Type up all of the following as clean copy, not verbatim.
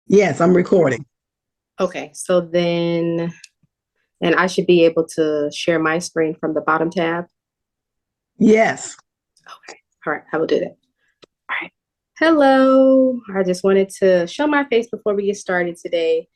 Yes, I'm recording. Okay, so then, and I should be able to share my screen from the bottom tab. Yes. Okay, all right, I will do that. All right. Hello. I just wanted to show my face before we get started today.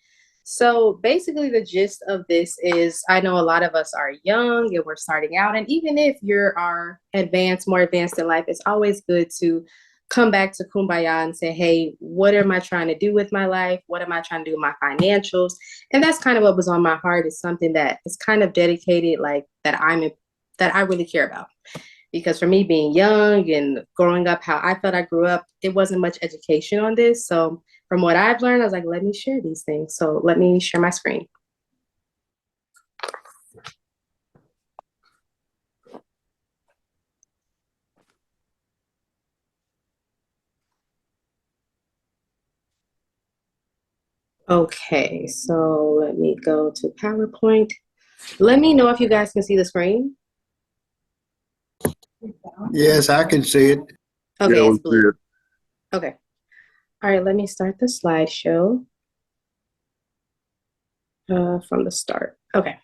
So basically, the gist of this is I know a lot of us are young and we're starting out. And even if you're more advanced in life, it's always good to come back to Kumbaya and say, hey, what am I trying to do with my life? What am I trying to do with my financials? And that's kind of what was on my heart, is something that is kind of dedicated, like that I really care about. Because for me, being young and growing up how I felt I grew up, it wasn't much education on this. So from what I've learned, I was like, let me share these things. So let me share my screen. Okay, so let me go to PowerPoint. Let me know if you guys can see the screen. Yes, I can see it. Okay, Yeah, it's we see blue. it. Okay. All right, let me start the slideshow from the start. Okay.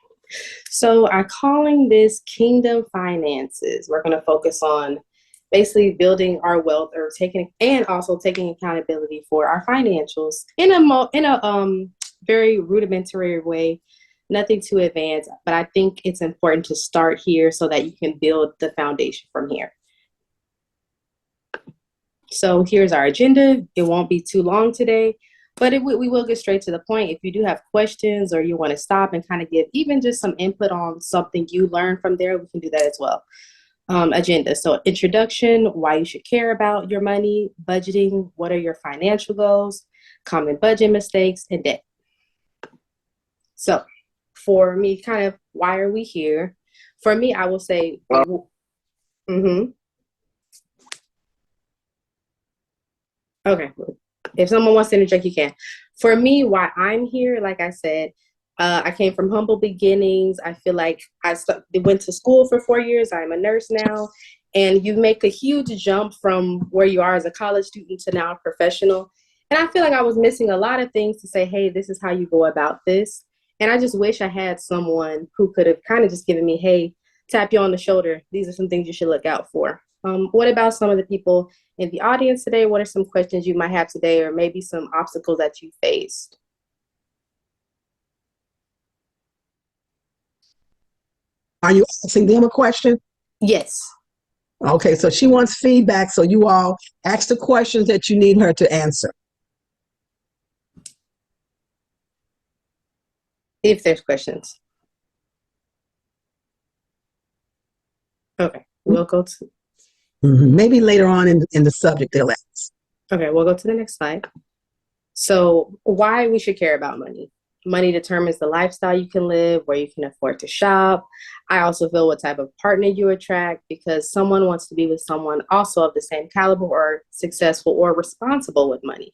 So I'm calling this Kingdom Finances. We're going to focus on basically building our wealth, or also taking accountability for our financials in a very rudimentary way. Nothing too advanced, but I think it's important to start here so that you can build the foundation from here. So here's our agenda. It won't be too long today, but we will get straight to the point. If you do have questions or you want to stop and kind of give even just some input on something you learned from there, we can do that as well. Agenda. So introduction, why you should care about your money, budgeting, what are your financial goals, common budget mistakes, and debt. So for me, kind of why are we here? For me, I will say, okay. If someone wants to interject, you can. For me, why I'm here, like I said, I came from humble beginnings. I feel like went to school for 4 years. I'm a nurse now. And you make a huge jump from where you are as a college student to now a professional. And I feel like I was missing a lot of things to say, hey, this is how you go about this. And I just wish I had someone who could have kind of just given me, hey, tap you on the shoulder. These are some things you should look out for. What about some of the people in the audience today? What are some questions you might have today, or maybe some obstacles that you faced? Are you asking them a question? Yes. Okay, so she wants feedback, so you all ask the questions that you need her to answer. If there's questions. Okay, we'll go to. Maybe later on in the subject they'll ask. Okay, we'll go to the next slide. So why we should care about money. Money determines the lifestyle you can live, where you can afford to shop. I also feel what type of partner you attract, because someone wants to be with someone also of the same caliber or successful or responsible with money.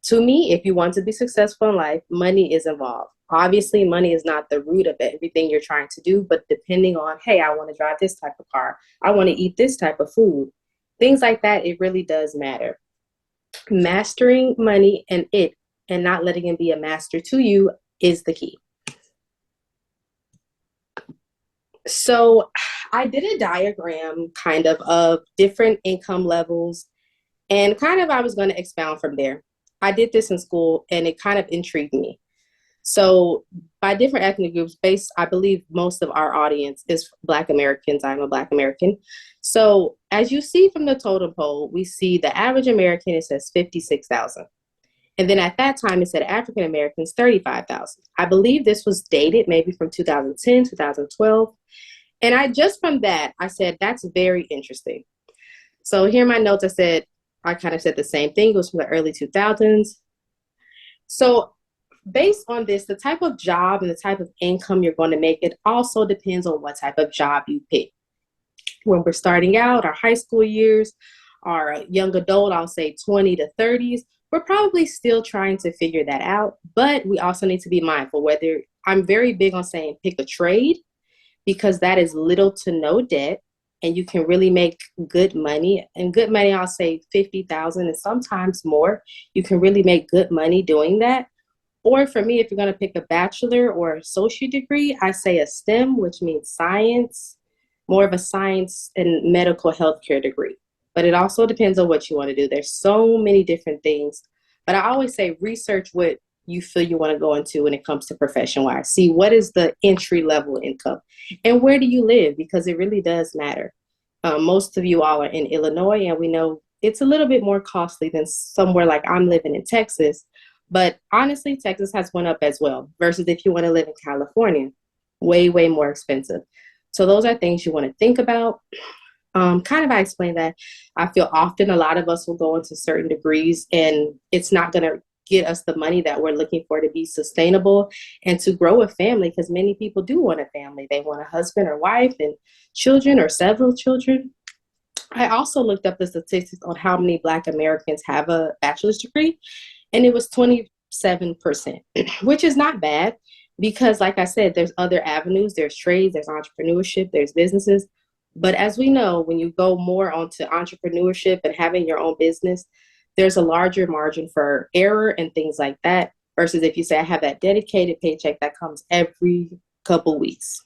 To me, if you want to be successful in life, money is involved. Obviously, money is not the root of everything you're trying to do, but depending on, hey, I want to drive this type of car, I want to eat this type of food, things like that, it really does matter. Mastering money and not letting it be a master to you is the key. So I did a diagram kind of different income levels, and kind of I was going to expound from there. I did this in school and it kind of intrigued me. So by different ethnic groups, I believe most of our audience is Black Americans. I'm a Black American. So as you see from the totem pole, we see the average American, it says 56,000. And then at that time, it said African Americans, 35,000. I believe this was dated maybe from 2010, 2012. And from that, I said, that's very interesting. So here are my notes. I kind of said the same thing. It was from the early 2000s. So based on this, the type of job and the type of income you're going to make, it also depends on what type of job you pick. When we're starting out, our high school years, our young adult, I'll say 20 to 30s, we're probably still trying to figure that out. But we also need to be mindful whether I'm very big on saying pick a trade, because that is little to no debt. and you can really make good money. And good money, I'll say 50,000 and sometimes more. You can really make good money doing that. Or for me, if you're going to pick a bachelor or associate degree, I say a STEM, which means science, more of a science and medical healthcare degree. But it also depends on what you want to do. There's so many different things. But I always say research what you feel you want to go into when it comes to profession-wise. See what is the entry level income and where do you live, because it really does matter. Most of you all are in Illinois, and we know it's a little bit more costly than somewhere like I'm living in Texas. But honestly, Texas has went up as well, versus if you want to live in California, way, way more expensive. So those are things you want to think about. I explained that I feel often a lot of us will go into certain degrees and it's not going to get us the money that we're looking for to be sustainable and to grow a family, because many people do want a family. They want a husband or wife and children or several children. I also looked up the statistics on how many Black Americans have a bachelor's degree, and it was 27%, which is not bad because, like I said, there's other avenues. There's trades, there's entrepreneurship, there's businesses. But as we know, when you go more onto entrepreneurship and having your own business, there's a larger margin for error and things like that, versus if you say I have that dedicated paycheck that comes every couple weeks.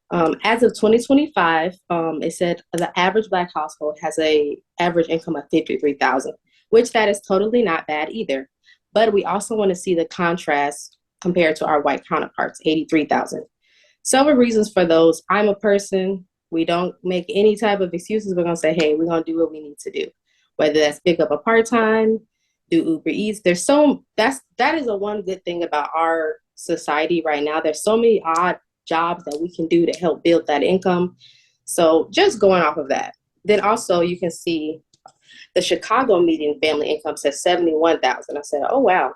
As of 2025, it said the average Black household has a average income of 53,000, which that is totally not bad either. But we also want to see the contrast compared to our white counterparts, 83,000. Several reasons for those. I'm a person, we don't make any type of excuses. We're going to say, hey, we're going to do what we need to do. Whether that's pick up a part-time, do Uber Eats. That is a one good thing about our society right now. There's so many odd jobs that we can do to help build that income. So just going off of that. Then also you can see the Chicago median family income says 71,000. I said, oh, wow.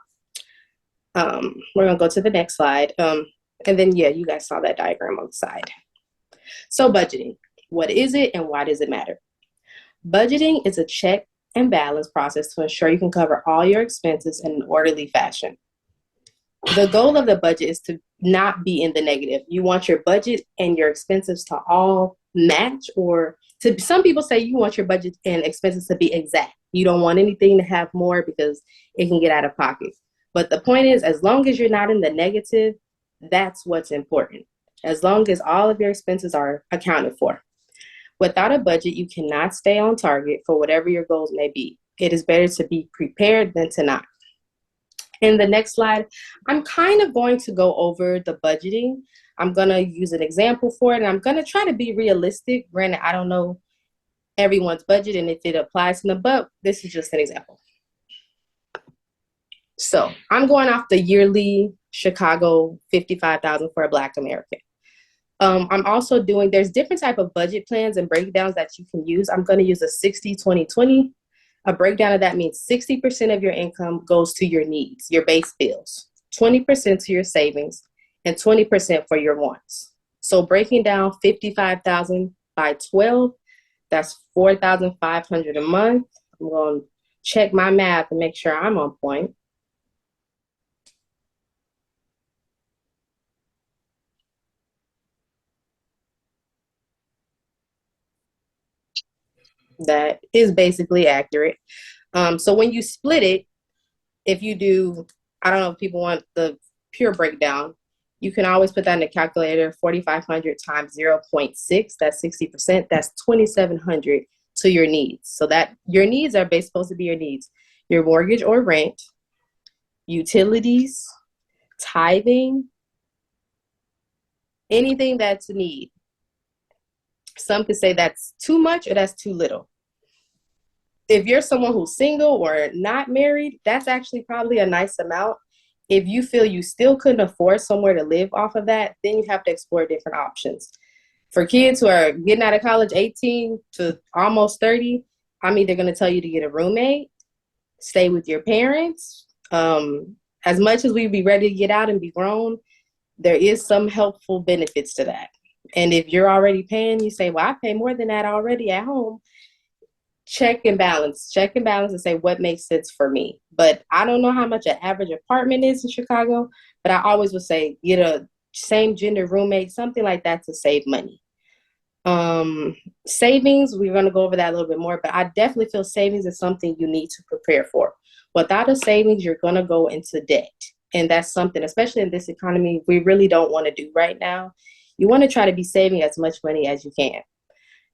We're going to go to the next slide. And then, yeah, you guys saw that diagram on the side. So budgeting, what is it and why does it matter? Budgeting is a check and balance process to ensure you can cover all your expenses in an orderly fashion. The goal of the budget is to not be in the negative. You want your budget and your expenses to all match, or to some people say you want your budget and expenses to be exact. You don't want anything to have more because it can get out of pocket. But the point is, as long as you're not in the negative, that's what's important. As long as all of your expenses are accounted for. Without a budget, you cannot stay on target for whatever your goals may be. It is better to be prepared than to not. In the next slide, I'm kind of going to go over the budgeting. I'm going to use an example for it, and I'm going to try to be realistic. Granted, I don't know everyone's budget and if it applies to them, but this is just an example. So I'm going off the yearly Chicago 55,000 for a Black American. I'm also doing, there's different type of budget plans and breakdowns that you can use. I'm going to use a 60-20-20. A breakdown of that means 60% of your income goes to your needs, your base bills, 20% to your savings, and 20% for your wants. So breaking down 55,000 by 12, that's 4,500 a month. I'm going to check my math and make sure I'm on point. That is basically accurate. So when you split it, if you do, I don't know if people want the pure breakdown, you can always put that in the calculator, 4,500 times 0.6, that's 60%, that's 2,700 to your needs. So that your needs are supposed to be your needs, your mortgage or rent, utilities, tithing, anything that's a need. Some could say that's too much or that's too little. If you're someone who's single or not married, that's actually probably a nice amount. If you feel you still couldn't afford somewhere to live off of that, then you have to explore different options. For kids who are getting out of college, 18 to almost 30, I'm either going to tell you to get a roommate, stay with your parents. As much as we'd be ready to get out and be grown, there is some helpful benefits to that. And if you're already paying, you say, well, I pay more than that already at home. Check and balance and say what makes sense for me. But I don't know how much an average apartment is in Chicago, but I always would say get a same gender roommate, something like that to save money. Savings, we're going to go over that a little bit more, but I definitely feel savings is something you need to prepare for. Without a savings, you're going to go into debt. And that's something, especially in this economy, we really don't want to do right now. You want to try to be saving as much money as you can.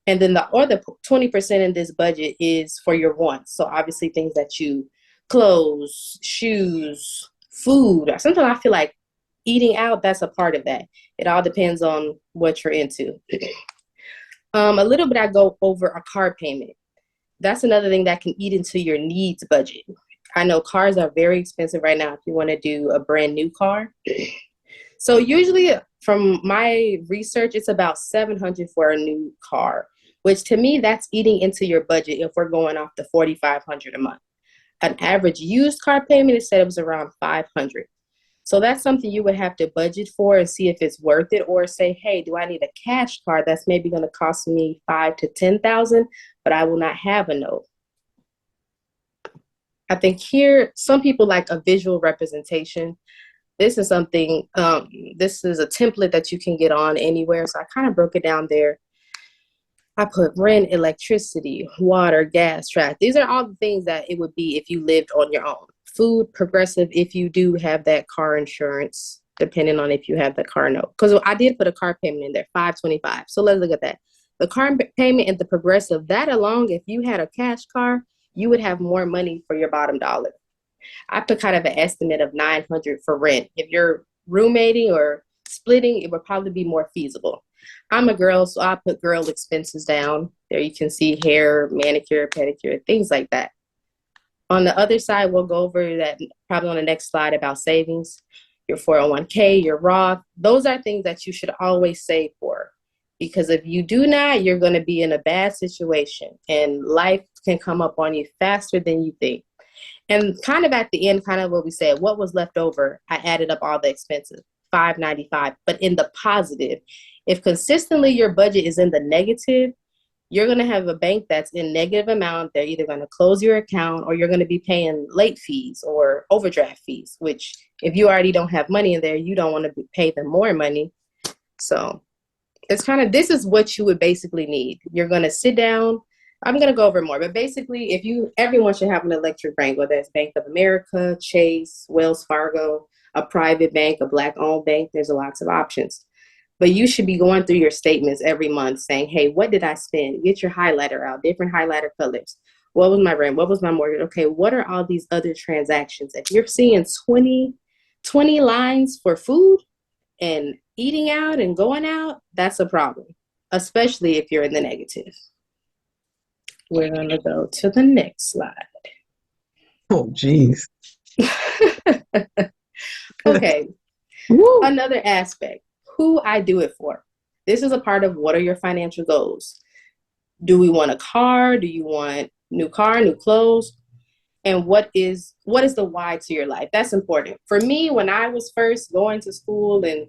And then the other 20% in this budget is for your wants. So obviously things that you, clothes, shoes, food. Sometimes I feel like eating out, that's a part of that. It all depends on what you're into. A little bit, I go over a car payment. That's another thing that can eat into your needs budget. I know cars are very expensive right now if you want to do a brand new car. So usually from my research, it's about $700 for a new car, which to me, that's eating into your budget if we're going off the $4,500 a month. An average used car payment is said it was around $500. So that's something you would have to budget for and see if it's worth it, or say, hey, do I need a cash car that's maybe going to cost me $5,000 to $10,000, but I will not have a note. I think here, some people like a visual representation. This is something, this is a template that you can get on anywhere. So I kind of broke it down there. I put rent, electricity, water, gas, trash. These are all the things that it would be if you lived on your own. Food, progressive, if you do have that car insurance, depending on if you have the car note. Because I did put a car payment in there, $525. So let's look at that. The car payment and the progressive, that alone, if you had a cash car, you would have more money for your bottom dollar. I put kind of an estimate of $900 for rent. If you're roommating or splitting, it would probably be more feasible. I'm a girl, so I put girl expenses down. There you can see hair, manicure, pedicure, things like that. On the other side, we'll go over that probably on the next slide about savings, your 401k, your Roth. Those are things that you should always save for. Because if you do not, you're going to be in a bad situation and life can come up on you faster than you think. And kind of at the end, kind of what we said, what was left over, I added up all the expenses, $595. But in the positive, if consistently your budget is in the negative, you're going to have a bank that's in negative amount. They're either going to close your account or you're going to be paying late fees or overdraft fees, which if you already don't have money in there, you don't want to pay them more money. So it's kind of, this is what you would basically need. You're going to sit down. I'm going to go over more, but basically everyone should have an electric bank, whether it's Bank of America, Chase, Wells Fargo, a private bank, a Black owned bank. There's lots of options. But you should be going through your statements every month saying, hey, what did I spend? Get your highlighter out, different highlighter colors. What was my rent? What was my mortgage? Okay, what are all these other transactions? If you're seeing 20 lines for food and eating out and going out, that's a problem, especially if you're in the negative. We're going to go to the next slide. Oh, geez. Okay. Woo. Another aspect. Who I do it for. This is a part of what are your financial goals? Do we want a car? Do you want new car, new clothes? And what is the why to your life? That's important. For me, when I was first going to school and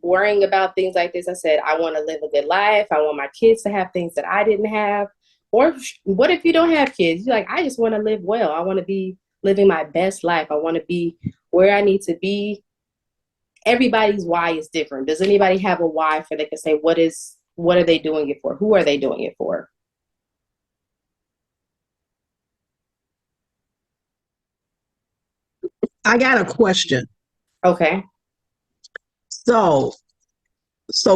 worrying about things like this, I said, I want to live a good life. I want my kids to have things that I didn't have. Or what if you don't have kids? You're like, I just want to live well. I want to be living my best life. I want to be where I need to be. Everybody's why is different. Does anybody have a why for they can say, what are they doing it for? Who are they doing it for? I got a question. Okay. So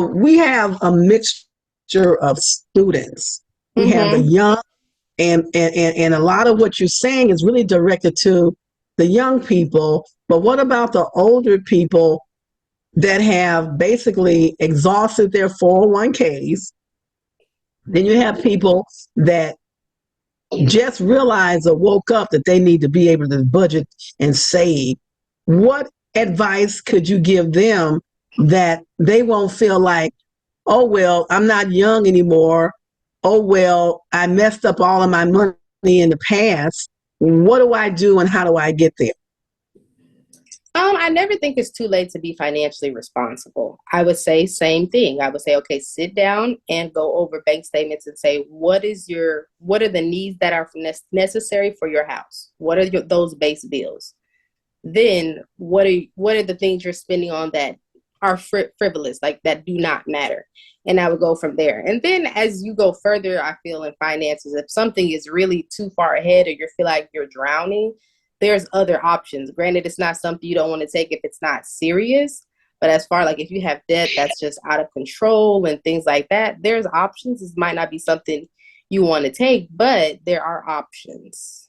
we have a mixture of students. We have the young, and a lot of what you're saying is really directed to the young people. But what about the older people that have basically exhausted their 401ks? Then you have people that just realized or woke up that they need to be able to budget and save. What advice could you give them that they won't feel like, oh, well, I'm not young anymore. Oh, well, I messed up all of my money in the past. What do I do and how do I get there? I never think it's too late to be financially responsible. I would say same thing. I would say, okay, sit down and go over bank statements and say, what are the needs that are necessary for your house? What are those base bills? Then what are the things you're spending on that are frivolous, like that do not matter. And I would go from there. And then as you go further, I feel in finances, if something is really too far ahead or you feel like you're drowning, there's other options. Granted, it's not something you don't want to take if it's not serious. But as far like if you have debt that's just out of control and things like that, there's options. This might not be something you want to take, but there are options.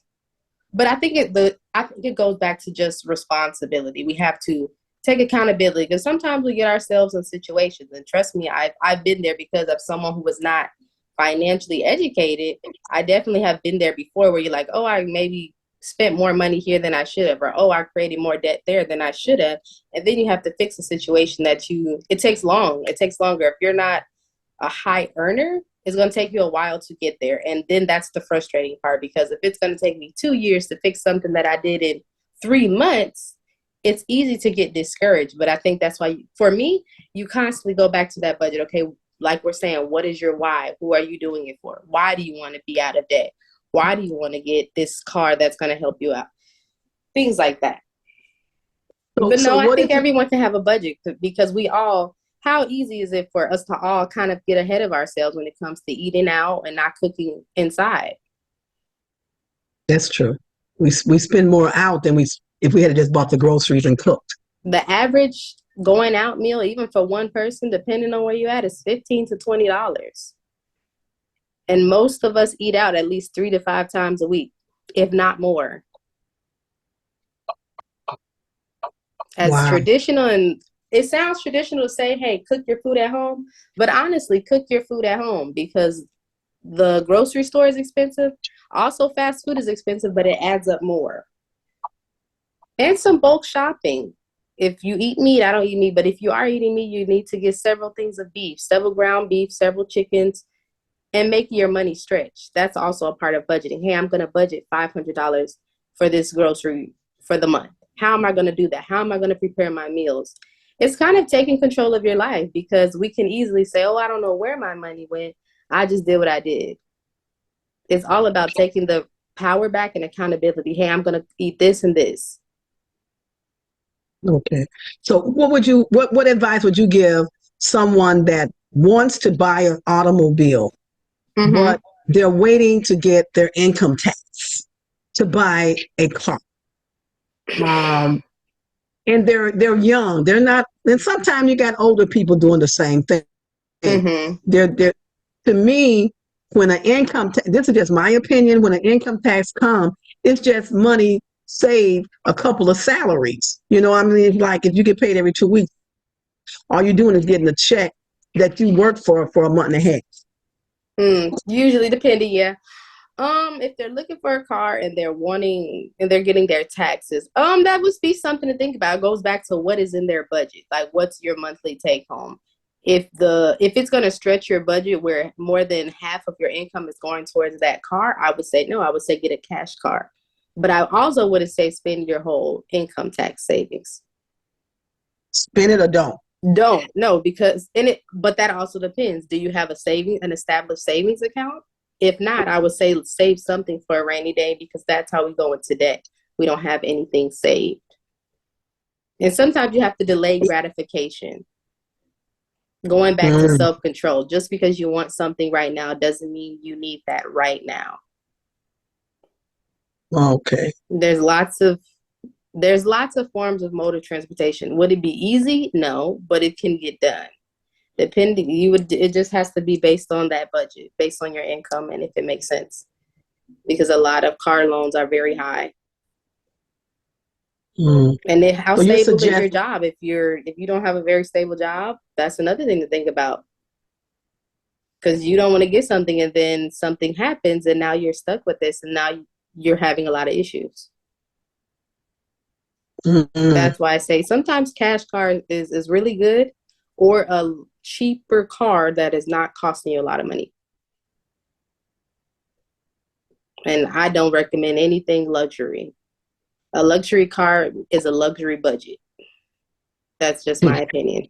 But I think it goes back to just responsibility. We have to take accountability because sometimes we get ourselves in situations, and trust me, I've been there because of someone who was not financially educated. I definitely have been there before where you're like, oh, I maybe spent more money here than I should have, or oh, I created more debt there than I should have. And then you have to fix a situation that it takes long. It takes longer. If you're not a high earner, it's going to take you a while to get there. And then that's the frustrating part, because if it's going to take me 2 years to fix something that I did in 3 months, it's easy to get discouraged. But I think that's why, for me, you constantly go back to that budget. Okay, like we're saying, what is your why? Who are you doing it for? Why do you want to be out of debt? Why do you want to get this car that's going to help you out? Things like that. But no, I think everyone can have a budget, because how easy is it for us to all kind of get ahead of ourselves when it comes to eating out and not cooking inside? That's true. We spend more out than if we had just bought the groceries and cooked. The average going out meal, even for one person, depending on where you're at, is $15 to $20. And most of us eat out at least 3 to 5 times a week, if not more. As traditional, and it sounds traditional to say, hey, cook your food at home. But honestly, cook your food at home, because the grocery store is expensive. Also, fast food is expensive, but it adds up more. And some bulk shopping. If you eat meat, I don't eat meat, but if you are eating meat, you need to get several things of beef, several ground beef, several chickens, and make your money stretch. That's also a part of budgeting. Hey, I'm going to budget $500 for this grocery for the month. How am I going to do that? How am I going to prepare my meals? It's kind of taking control of your life, because we can easily say, oh, I don't know where my money went. I just did what I did. It's all about taking the power back and accountability. Hey, I'm going to eat this and this. Okay. So what advice would you give someone that wants to buy an automobile, but they're waiting to get their income tax to buy a car? And they're young. They're not, and sometimes you got older people doing the same thing. They're to me, when an this is just my opinion, when an income tax comes, it's just money saved a couple of salaries. You know what I mean? Like if you get paid every 2 weeks, all you're doing is getting a check that you worked for a month and a half. Usually depending, yeah. If they're looking for a car and they're getting their taxes, that would be something to think about. It goes back to what is in their budget. Like, what's your monthly take home? If it's going to stretch your budget where more than half of your income is going towards that car, I would say no. I would say get a cash car. But I also wouldn't say spend your whole income tax savings. Spend it or don't. Don't, no, because but that also depends. Do you have an established savings account? If not, I would say save something for a rainy day, because that's how we go into debt. We don't have anything saved. And sometimes you have to delay gratification. Going back to self-control. Just because you want something right now doesn't mean you need that right now. Okay. There's lots of forms of mode of transportation. Would it be easy? No, but it can get done. It just has to be based on that budget, based on your income, and if it makes sense. Because a lot of car loans are very high. And then how stable is your job? If you don't have a very stable job, that's another thing to think about. Because you don't want to get something and then something happens and now you're stuck with this and now you're having a lot of issues. That's why I say sometimes cash car is really good, or a cheaper car that is not costing you a lot of money. And I don't recommend anything luxury. A luxury car is a luxury budget. That's just my opinion.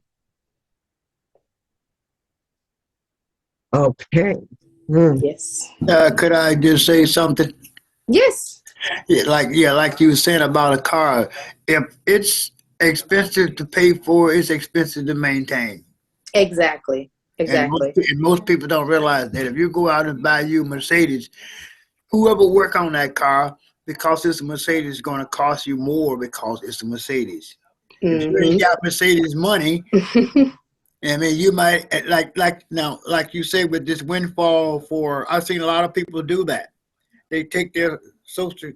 Okay. Yes. Could I just say something? Yes. Like you were saying about a car. If it's expensive to pay for, it's expensive to maintain. Exactly. And Exactly. most people don't realize that if you go out and buy you a Mercedes, whoever work on that car, because it's a Mercedes, is going to cost you more because it's a Mercedes. If you ain't got Mercedes money, I mean, you might like you say with this windfall for. I've seen a lot of people do that. They take their social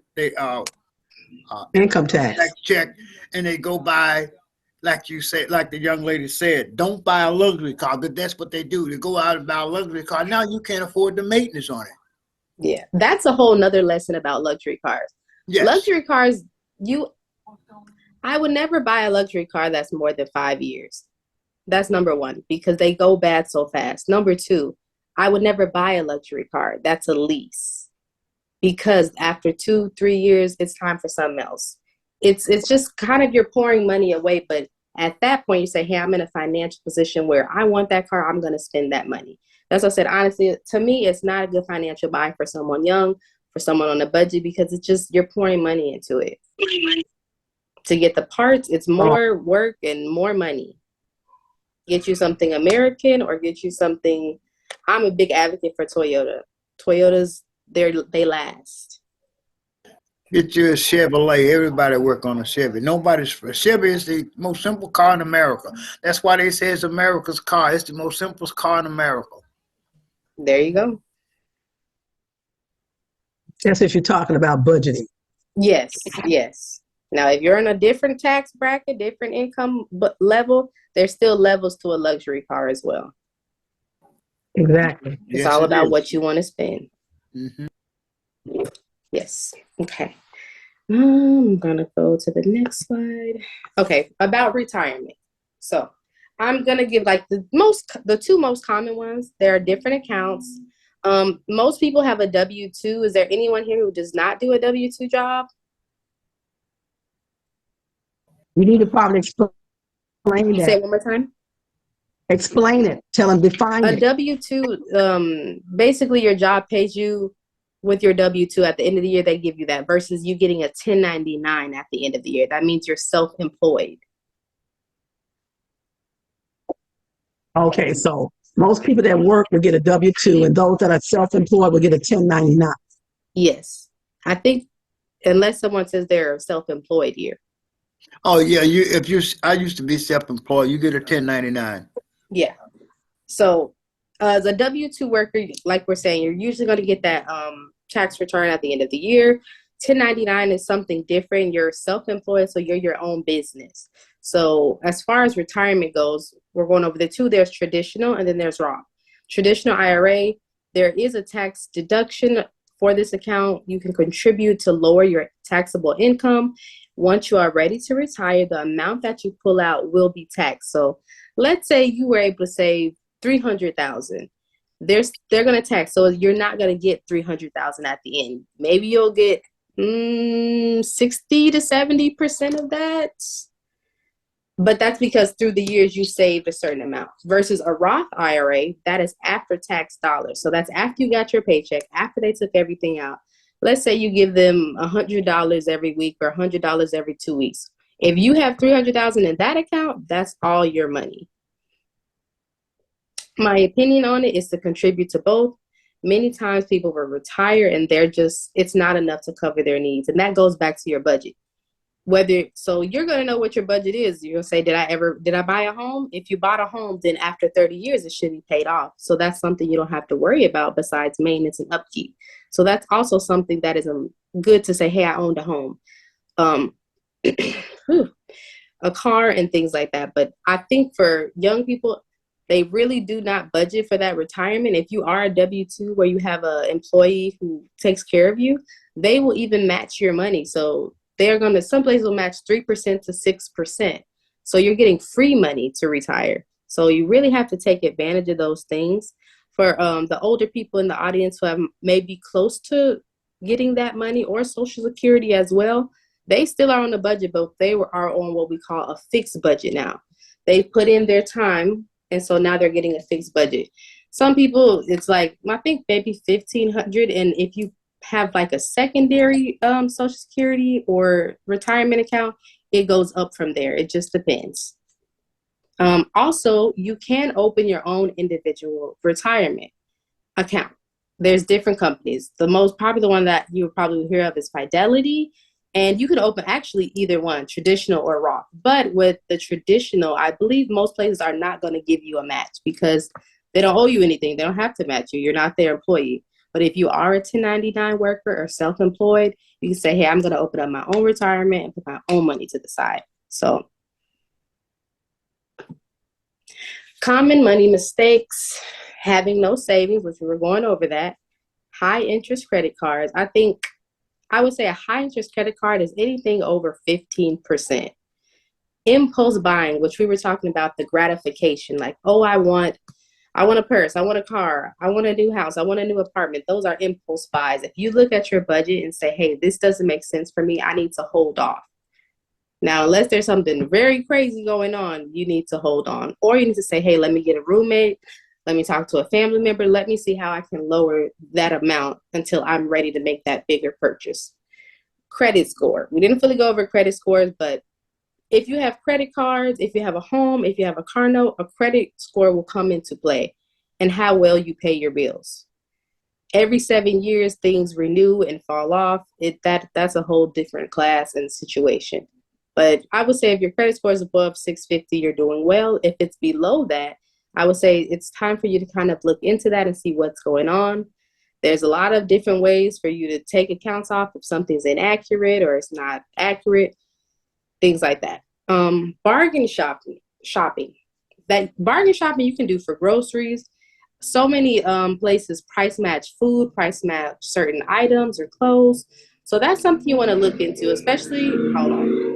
Income tax. check and they go buy, like you said, like the young lady said, don't buy a luxury car. But that's what they do. They go out and buy a luxury car. Now you can't afford the maintenance on it. Yeah, that's a whole nother lesson about luxury cars. Yes. Luxury cars, I would never buy a luxury car that's more than 5 years. That's number one, because they go bad so fast. Number two, I would never buy a luxury car that's a lease, because after 2-3 years, it's time for something else. It's just kind of you're pouring money away. But at that point, you say, hey, I'm in a financial position where I want that car. I'm going to spend that money. That's what I said. Honestly, to me, it's not a good financial buy for someone young, for someone on a budget, because it's just you're pouring money into it. To get the parts, it's more work and more money. Get you something American or get you something. I'm a big advocate for Toyota. Toyotas, they last. Get you a Chevrolet. Everybody work on a Chevy. Chevy is the most simple car in America. That's why they say it's America's car. It's the most simplest car in America. There you go. That's if you're talking about budgeting. Yes, yes. Now, if you're in a different tax bracket, different income level, there's still levels to a luxury car as well. Exactly. It's all about what you want to spend. Mm-hmm. Yes. Okay. I'm going to go to the next slide. Okay. About retirement. So I'm going to give like the two most common ones. There are different accounts. Most people have a W-2. Is there anyone here who does not do a W-2 job? You need to probably explain that. Say it one more time. Explain it. Tell them, define it. A W-2, basically your job pays you with your W-2 at the end of the year. They give you that versus you getting a 1099 at the end of the year. That means you're self-employed. Okay, so most people that work will get a W-2, and those that are self-employed will get a 1099. Yes. I think unless someone says they're self-employed here. Oh yeah, I used to be self-employed. You get a 1099. Yeah. So as a W-2 worker, like we're saying, you're usually going to get that tax return at the end of the year. 1099 is something different. You're self-employed, so you're your own business. So as far as retirement goes, we're going over the two. There's traditional and then there's Roth. Traditional IRA, there is a tax deduction for this account. You can contribute to lower your taxable income. Once you are ready to retire, the amount that you pull out will be taxed. So let's say you were able to save $300,000. They're going to tax. So you're not going to get $300,000 at the end. Maybe you'll get 60 to 70% of that. But that's because through the years you saved a certain amount. Versus a Roth IRA, that is after tax dollars. So that's after you got your paycheck, after they took everything out. Let's say you give them $100 every week or $100 every 2 weeks. If you have $300,000 in that account, that's all your money. My opinion on it is to contribute to both. Many times people will retire and it's not enough to cover their needs. And that goes back to your budget. So you're going to know what your budget is. You're going to say, did I buy a home? If you bought a home, then after 30 years, it should be paid off. So that's something you don't have to worry about besides maintenance and upkeep. So that's also something that is good to say, hey, I owned a home, a car and things like that. But I think for young people, they really do not budget for that retirement. If you are a W-2 where you have an employee who takes care of you, they will even match your money. So some places will match 3% to 6%. So you're getting free money to retire. So you really have to take advantage of those things. For the older people in the audience who have maybe close to getting that money or Social Security as well, they still are on the budget, but they are on what we call a fixed budget now. They put in their time, and so now they're getting a fixed budget. Some people, it's like, I think maybe $1,500, and if you have like a secondary Social Security or retirement account, it goes up from there. It just depends. Also, you can open your own individual retirement account. There's different companies. The most popular one that you would probably hear of is Fidelity. And you can open actually either one, traditional or Roth. But with the traditional, I believe most places are not going to give you a match because they don't owe you anything. They don't have to match you. You're not their employee. But if you are a 1099 worker or self-employed, you can say, hey, I'm going to open up my own retirement and put my own money to the side. So common money mistakes, having no savings, which we were going over that, high interest credit cards. I would say a high interest credit card is anything over 15%. Impulse buying, which we were talking about, the gratification, like, oh, I want a purse, I want a car, I want a new house, I want a new apartment. Those are impulse buys. If you look at your budget and say, hey, this doesn't make sense for me, I need to hold off. Now, unless there's something very crazy going on, you need to hold on. Or you need to say, hey, let me get a roommate. Let me talk to a family member. Let me see how I can lower that amount until I'm ready to make that bigger purchase. Credit score. We didn't fully go over credit scores, but if you have credit cards, if you have a home, if you have a car note, a credit score will come into play and how well you pay your bills. Every 7 years, things renew and fall off. That's a whole different class and situation. But I would say if your credit score is above 650, you're doing well. If it's below that, I would say it's time for you to kind of look into that and see what's going on. There's a lot of different ways for you to take accounts off if something's inaccurate or it's not accurate, things like that. Bargain shopping. That bargain shopping you can do for groceries. So many places price match food, price match certain items or clothes. So that's something you want to look into, especially, hold on.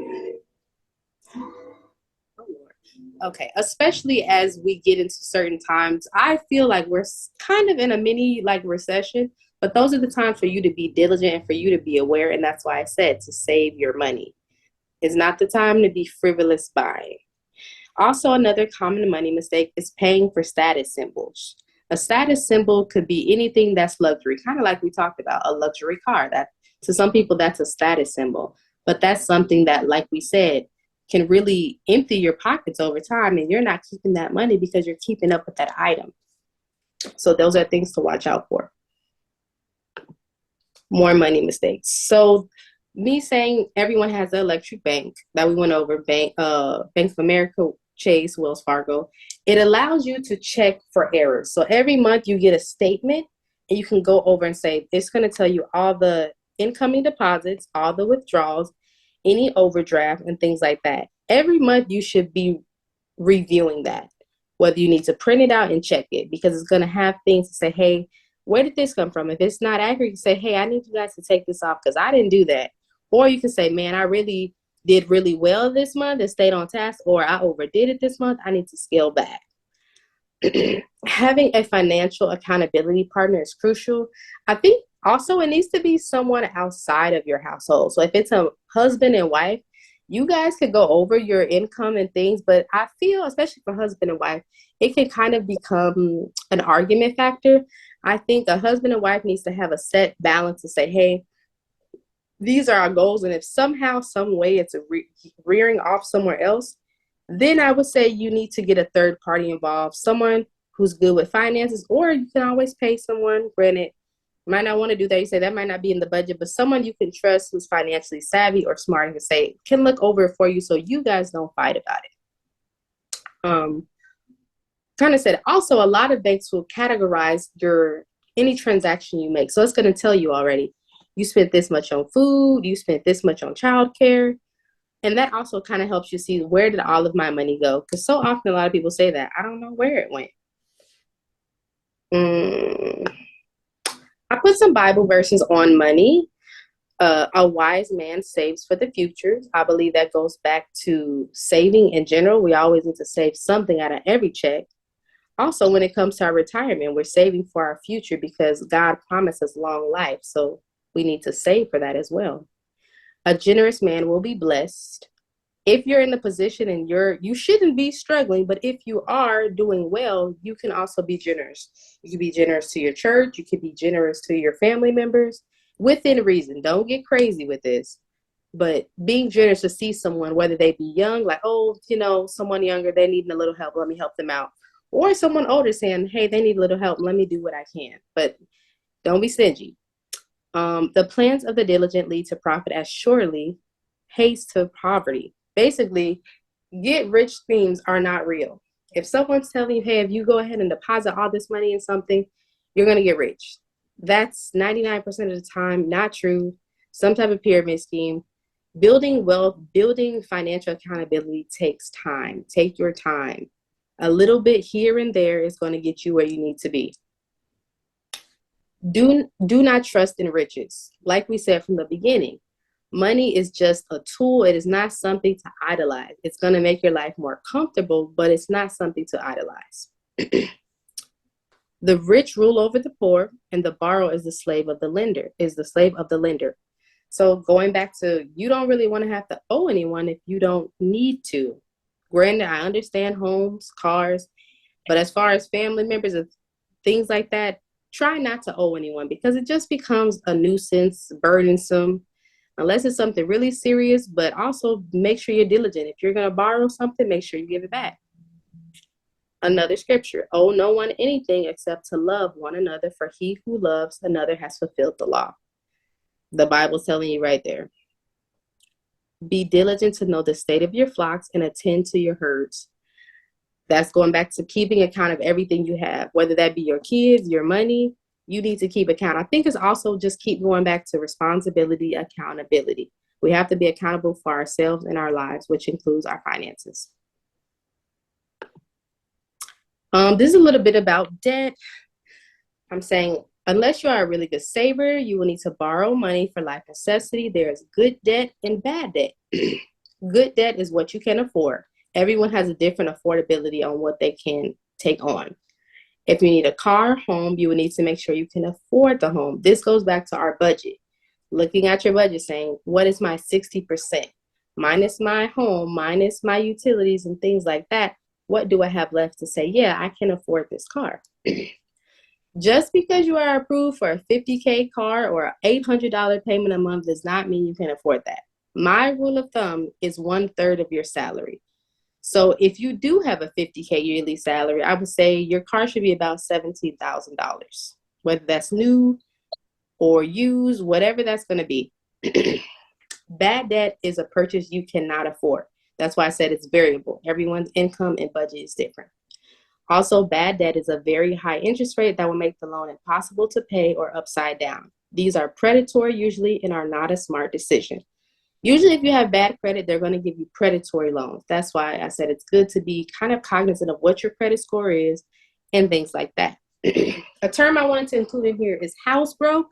Okay, especially as we get into certain times. I feel like we're kind of in a mini like recession, but those are the times for you to be diligent and for you to be aware. And that's why I said to save your money. It's not the time to be frivolous buying. Also, another common money mistake is paying for status symbols. A status symbol could be anything that's luxury, kind of like we talked about, a luxury car. That to some people, that's a status symbol. But that's something that, like we said, can really empty your pockets over time, and you're not keeping that money because you're keeping up with that item. So those are things to watch out for. More money mistakes. So me saying everyone has an electric bank that we went over, Bank of America, Chase, Wells Fargo, it allows you to check for errors. So every month you get a statement and you can go over and say, it's going to tell you all the incoming deposits, all the withdrawals, any overdraft and things like that. Every month you should be reviewing that, whether you need to print it out and check it, because it's going to have things to say, hey, where did this come from? If it's not accurate, you say, hey, I need you guys to take this off because I didn't do that. Or you can say, man, I really did really well this month and stayed on task, or I overdid it this month. I need to scale back. Having a financial accountability partner is crucial. I think also it needs to be someone outside of your household. So if it's a husband and wife, you guys could go over your income and things, but I feel, especially for husband and wife, it can kind of become an argument factor. I think a husband and wife needs to have a set balance to say, hey, these are our goals. And if somehow, some way it's rearing off somewhere else, then I would say you need to get a third party involved, someone who's good with finances, or you can always pay someone. Granted, you might not want to do that. You say that might not be in the budget, but someone you can trust who's financially savvy or smart and can look over it for you so you guys don't fight about it. Kind of said, also, a lot of banks will categorize any transaction you make. So it's going to tell you already, you spent this much on food, you spent this much on childcare. And that also kind of helps you see, where did all of my money go? Because so often a lot of people say that, I don't know where it went. I put some Bible verses on money. A wise man saves for the future. I believe that goes back to saving in general. We always need to save something out of every check. Also, when it comes to our retirement, we're saving for our future because God promised us long life. So we need to save for that as well. A generous man will be blessed. If you're in the position and you shouldn't be struggling, but if you are doing well, you can also be generous. You can be generous to your church. You can be generous to your family members within reason. Don't get crazy with this. But being generous to see someone, whether they be young, like, oh, someone younger, they need a little help, let me help them out. Or someone older saying, hey, they need a little help, let me do what I can. But don't be stingy. The plans of the diligent lead to profit as surely haste to poverty. Basically, get rich schemes are not real. If someone's telling you, hey, if you go ahead and deposit all this money in something, you're going to get rich. That's 99% of the time not true. Some type of pyramid scheme. Building wealth, building financial accountability takes time. Take your time. A little bit here and there is going to get you where you need to be. Do not trust in riches. Like we said from the beginning, money is just a tool. It is not something to idolize. It's going to make your life more comfortable, but it's not something to idolize. The rich rule over the poor, and the borrower is the slave of the lender. So going back to, you don't really want to have to owe anyone if you don't need to. Granted, I understand homes, cars, but as far as family members and things like that, try not to owe anyone, because it just becomes a nuisance, burdensome, unless it's something really serious. But also make sure you're diligent. If you're going to borrow something, make sure you give it back. Another scripture, owe no one anything except to love one another, for he who loves another has fulfilled the law. The Bible's telling you right there. Be diligent to know the state of your flocks and attend to your herds. That's going back to keeping account of everything you have, whether that be your kids, your money. You need to keep account. I think it's also just keep going back to responsibility, accountability. We have to be accountable for ourselves and our lives, which includes our finances. This is a little bit about debt. I'm saying, unless you are a really good saver, you will need to borrow money for life necessity. There is good debt and bad debt. Good debt is what you can afford. Everyone has a different affordability on what they can take on. If you need a car, home, you will need to make sure you can afford the home. This goes back to our budget. Looking at your budget, saying, what is my 60%? Minus my home, minus my utilities and things like that. What do I have left to say, yeah, I can afford this car? Just because you are approved for a $50K car or an $800 payment a month does not mean you can afford that. My rule of thumb is 1/3 of your salary. So if you do have a $50K yearly salary, I would say your car should be about $17,000, whether that's new or used, whatever that's going to be. Bad debt is a purchase you cannot afford. That's why I said it's variable. Everyone's income and budget is different. Also, bad debt is a very high interest rate that will make the loan impossible to pay or upside down. These are predatory usually and are not a smart decision. Usually if you have bad credit, they're going to give you predatory loans. That's why I said it's good to be kind of cognizant of what your credit score is and things like that. A term I wanted to include in here is house broke,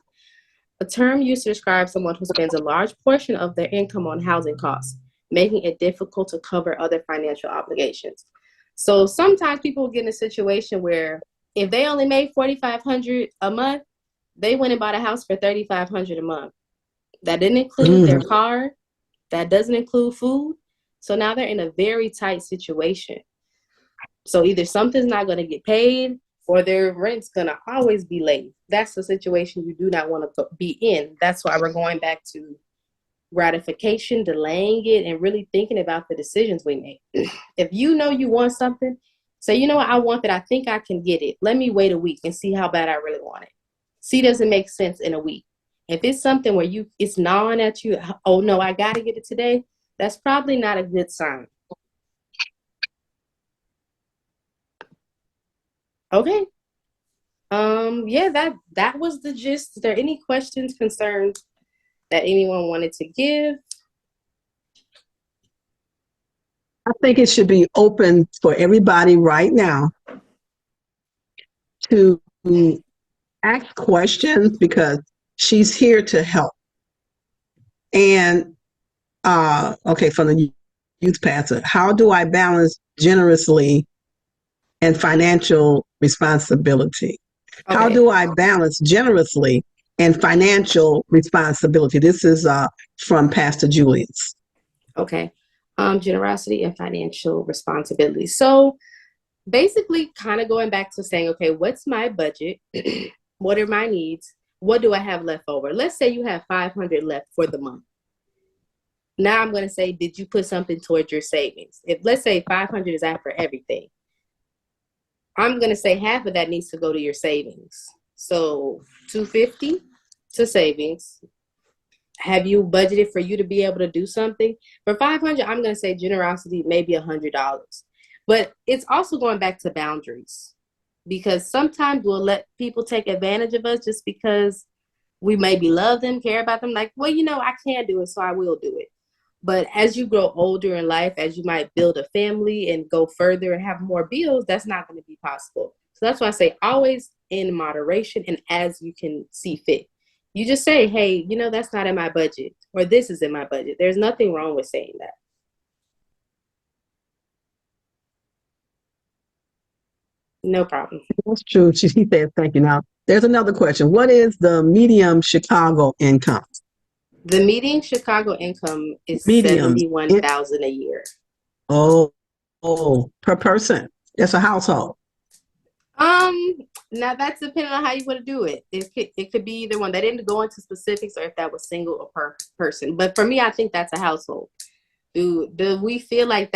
a term used to describe someone who spends a large portion of their income on housing costs, making it difficult to cover other financial obligations. So sometimes people get in a situation where if they only made $4,500 a month, they went and bought a house for $3,500 a month. That didn't include their car. That doesn't include food. So now they're in a very tight situation. So either something's not going to get paid or their rent's going to always be late. That's the situation you do not want to be in. That's why we're going back to gratification, delaying it, and really thinking about the decisions we make. If you know you want something, say, you know what, I want that. I think I can get it. Let me wait a week and see how bad I really want it. See, does it make sense in a week? If it's something where it's gnawing at you, oh no, I got to get it today, that's probably not a good sign. Okay. Yeah, that was the gist. Is there any questions, concerns that anyone wanted to give? I think it should be open for everybody right now to ask questions, because she's here to help. And okay, from the youth pastor, how do I balance generously and financial responsibility? Okay. How do I balance generously and financial responsibility? This is from Pastor Julius. Okay. Generosity and financial responsibility. So basically kind of going back to saying, okay, what's my budget? What are my needs? What do I have left over? Let's say you have $500 left for the month. Now I'm going to say, did you put something towards your savings? If let's say 500 is after everything, I'm going to say half of that needs to go to your savings. So 250 to savings. Have you budgeted for you to be able to do something? For 500, I'm going to say generosity, maybe $100. But it's also going back to boundaries, because sometimes we'll let people take advantage of us just because we maybe love them, care about them. Like, well, I can't do it, so I will do it. But as you grow older in life, as you might build a family and go further and have more bills, that's not going to be possible. So that's why I say always in moderation and as you can see fit. You just say, hey, that's not in my budget, or this is in my budget. There's nothing wrong with saying that. No problem. That's true. She said, thank you. Now, there's another question. What is the medium Chicago income? The median Chicago income is Medium. $71,000 a year. Oh, per person. That's a household. Now that's depending on how you want to do it. It could be either one. They didn't go into specifics or if that was single or per person. But for me, I think that's a household. Do we feel like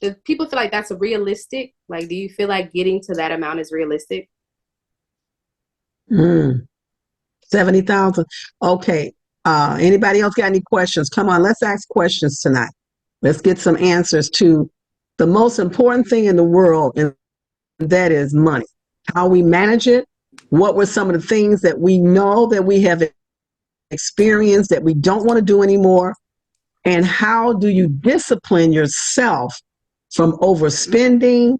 do people feel like that's realistic? Like, do you feel like getting to that amount is realistic? 70,000. Okay. Anybody else got any questions? Come on, let's ask questions tonight. Let's get some answers to the most important thing in the world, and that is money. How we manage it. What were some of the things that we know that we have experienced that we don't want to do anymore? And how do you discipline yourself from overspending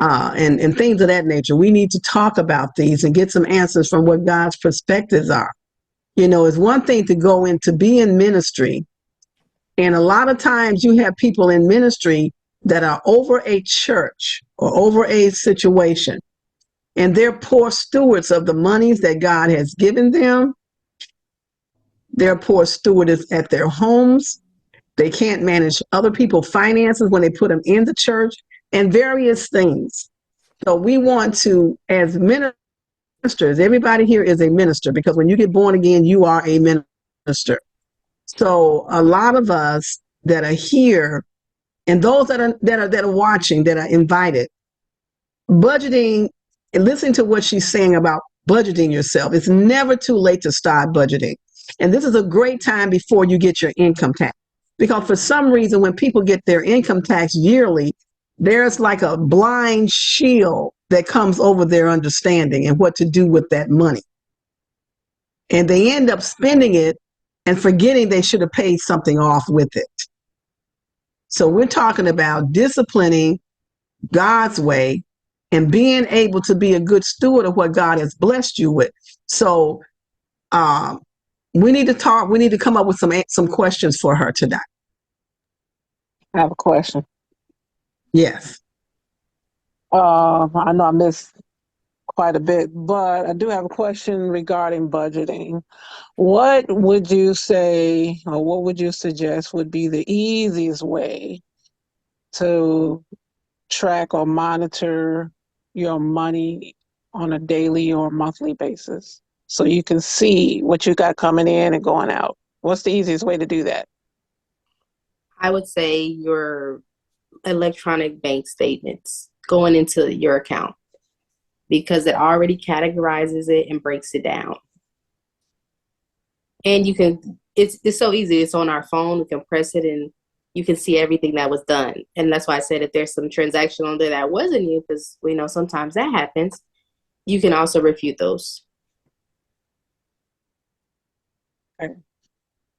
and things of that nature? We need to talk about these and get some answers from what God's perspectives are. It's one thing to go in to be in ministry. And a lot of times you have people in ministry that are over a church or over a situation, and they're poor stewards of the monies that God has given them. They're poor stewards at their homes. They can't manage other people's finances when they put them in the church and various things. So we want to, as ministers, everybody here is a minister, because when you get born again, you are a minister. So a lot of us that are here, and those that are watching, that are invited, budgeting and listening to what she's saying about budgeting yourself. It's never too late to start budgeting. And this is a great time before you get your income tax. Because for some reason, when people get their income tax yearly, there's like a blind shield that comes over their understanding and what to do with that money. And they end up spending it and forgetting they should have paid something off with it. So we're talking about disciplining God's way and being able to be a good steward of what God has blessed you with. So we need to talk. We need to come up with some questions for her today. I have a question. Yes. I know I missed quite a bit, but I do have a question regarding budgeting. What would you say, or what would you suggest would be the easiest way to track or monitor your money on a daily or monthly basis so you can see what you got coming in and going out? What's the easiest way to do that? I would say your electronic bank statements going into your account, because it already categorizes it and breaks it down. And you can, it's so easy. It's on our phone. We can press it and you can see everything that was done. And that's why I said if there's some transaction on there that wasn't you, because we know sometimes that happens, you can also refute those. Okay.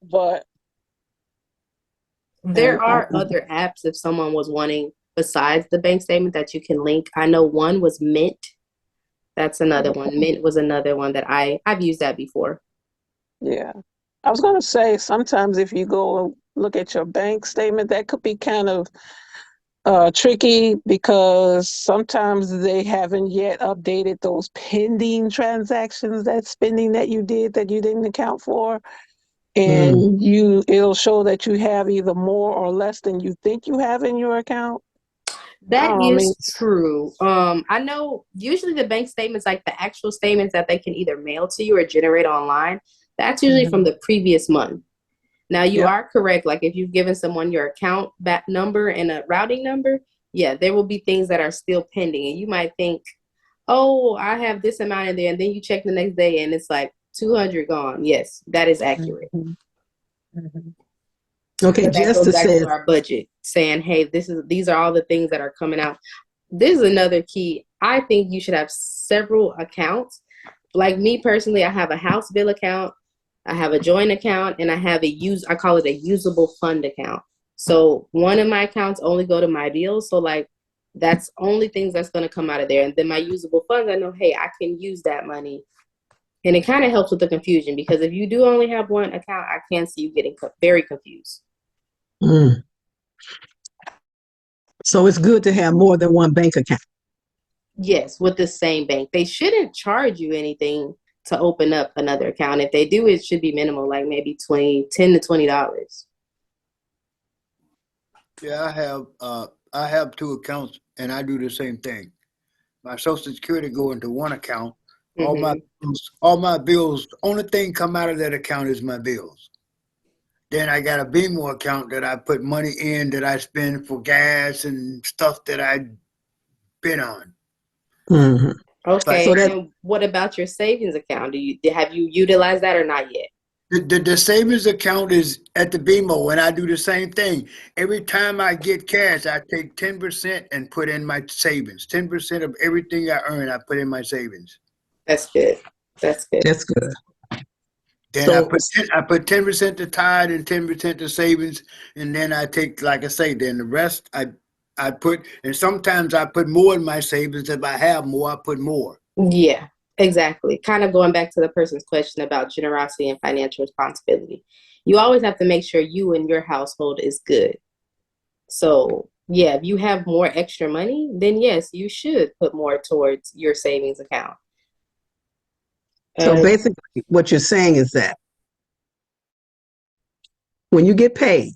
But there are other apps if someone was wanting besides the bank statement that you can link. I know one was Mint. That's another one. Mint was another one that I've used that before. Yeah. I was going to say, sometimes if you go look at your bank statement, that could be kind of tricky, because sometimes they haven't yet updated those pending transactions, that spending that you did that you didn't account for. And it'll show that you have either more or less than you think you have in your account. That is true. I know usually the bank statements, like the actual statements that they can either mail to you or generate online, that's usually from the previous month. Now, you Yep. are correct. Like, if you've given someone your account back number and a routing number, yeah, there will be things that are still pending. And you might think, oh, I have this amount in there. And then you check the next day and it's like 200 gone. Yes, that is accurate. Mhm. Mhm. Okay, But that goes Justice back says, to our budget, saying, hey, these are all the things that are coming out. This is another key. I think you should have several accounts. Like me personally, I have a house bill account, I have a joint account, and I have I call it a usable fund account. So one of my accounts only go to my bills. So like that's only things that's going to come out of there. And then my usable funds, I know, hey, I can use that money. And it kind of helps with the confusion, because if you do only have one account, I can see you getting very confused. mm. So it's good to have more than one bank account. Yes, with the same bank. They shouldn't charge you anything to open up another account. If they do, it should be minimal, like maybe $10 to $20. Yeah, I have two accounts and I do the same thing. My Social Security go into one account. Mm-hmm. All my bills, only thing come out of that account is my bills. Then I got a BMO account that I put money in that I spend for gas and stuff that I been on. Mm-hmm. Okay. So that And what about your savings account? Have you utilized that or not yet? The savings account is at the BMO, and I do the same thing. Every time I get cash, I take 10% and put in my savings. 10% of everything I earn, I put in my savings. That's good. That's good. that's good. Then So I put 10% to tithe and 10% to savings, and then I take, like I say, then the rest I put, and sometimes I put more in my savings. If I have more, I put more. Yeah, exactly. Kind of going back to the person's question about generosity and financial responsibility. You always have to make sure you and your household is good. So, yeah, if you have more extra money, then yes, you should put more towards your savings account. so Uh, basically what you're saying is that when you get paid,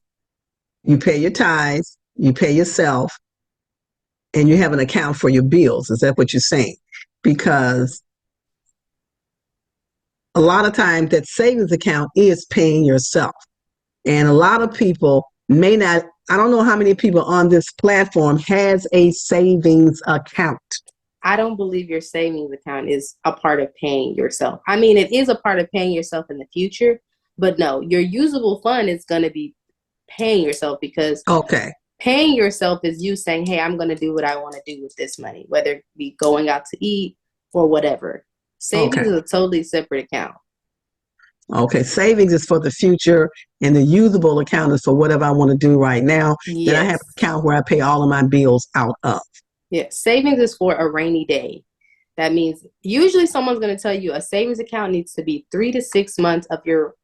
you pay your tithes, you pay yourself, and you have an account for your bills. Is that what you're saying? Because a lot of times that savings account is paying yourself. And a lot of people may not, I don't know how many people on this platform has a savings account. I don't believe your savings account is a part of paying yourself. I mean, it is a part of paying yourself in the future, but no, your usable fund is going to be paying yourself, because Okay. paying yourself is you saying, hey, I'm going to do what I want to do with this money, whether it be going out to eat or whatever. Savings Okay. is a totally separate account. Okay. Savings is for the future, and the usable account is for whatever I want to do right now. Then I have Yes. an account where I pay all of my bills out of. Yes. Savings is for a rainy day. That means usually someone's going to tell you a savings account needs to be 3 to 6 months of your